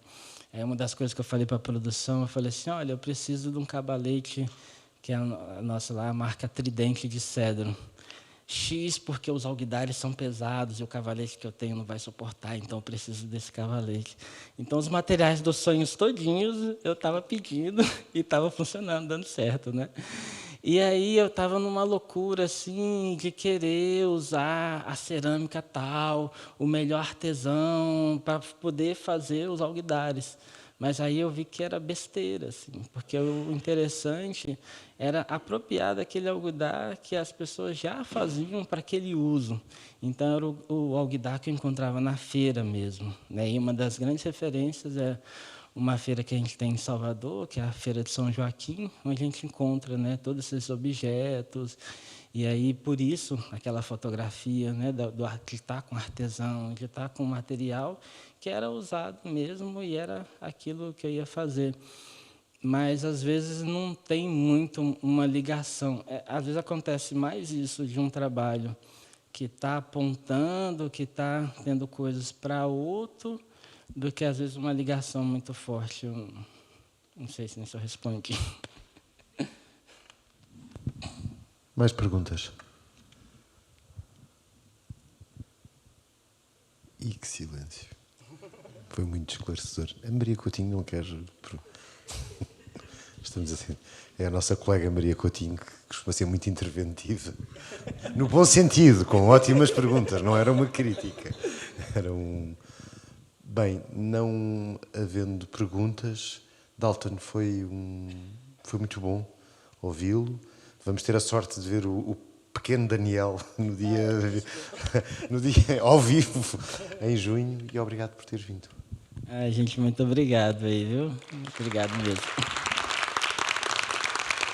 uma das coisas que eu falei para a produção, eu falei assim: olha, eu preciso de um cavalete, que é a nossa lá, a marca Tridente de Cedro. X, porque os alguidares são pesados e o cavalete que eu tenho não vai suportar, então eu preciso desse cavalete. Então, os materiais dos sonhos todinhos eu estava pedindo e estava funcionando, dando certo, né? E aí eu estava numa loucura assim de querer usar a cerâmica tal, o melhor artesão para poder fazer os alguidares. Mas aí eu vi que era besteira, assim, porque o interessante era apropriar daquele alguidar que as pessoas já faziam para aquele uso. Então era o alguidar que eu encontrava na feira mesmo, né? E uma das grandes referências é uma feira que a gente tem em Salvador, que é a Feira de São Joaquim, onde a gente encontra, né, todos esses objetos. E aí, por isso, aquela fotografia, né, de estar com artesão, de estar com material que era usado mesmo e era aquilo que eu ia fazer. Mas, às vezes, não tem muito uma ligação. Às vezes acontece mais isso de um trabalho que está apontando, que está tendo coisas para outro, do que, às vezes, uma ligação muito forte. Eu não sei se eu respondi. Mais perguntas? E que silêncio. Foi muito esclarecedor. A Maria Coutinho não quer... Estamos assim... É a nossa colega Maria Coutinho, que costuma ser muito interventiva. No bom sentido, com ótimas perguntas. Não era uma crítica. Era um... Bem, não havendo perguntas, Dalton, foi muito bom ouvi-lo. Vamos ter a sorte de ver o pequeno Daniel no dia ao vivo, em junho. E obrigado por teres vindo. Gente, muito obrigado aí, viu? Muito obrigado mesmo.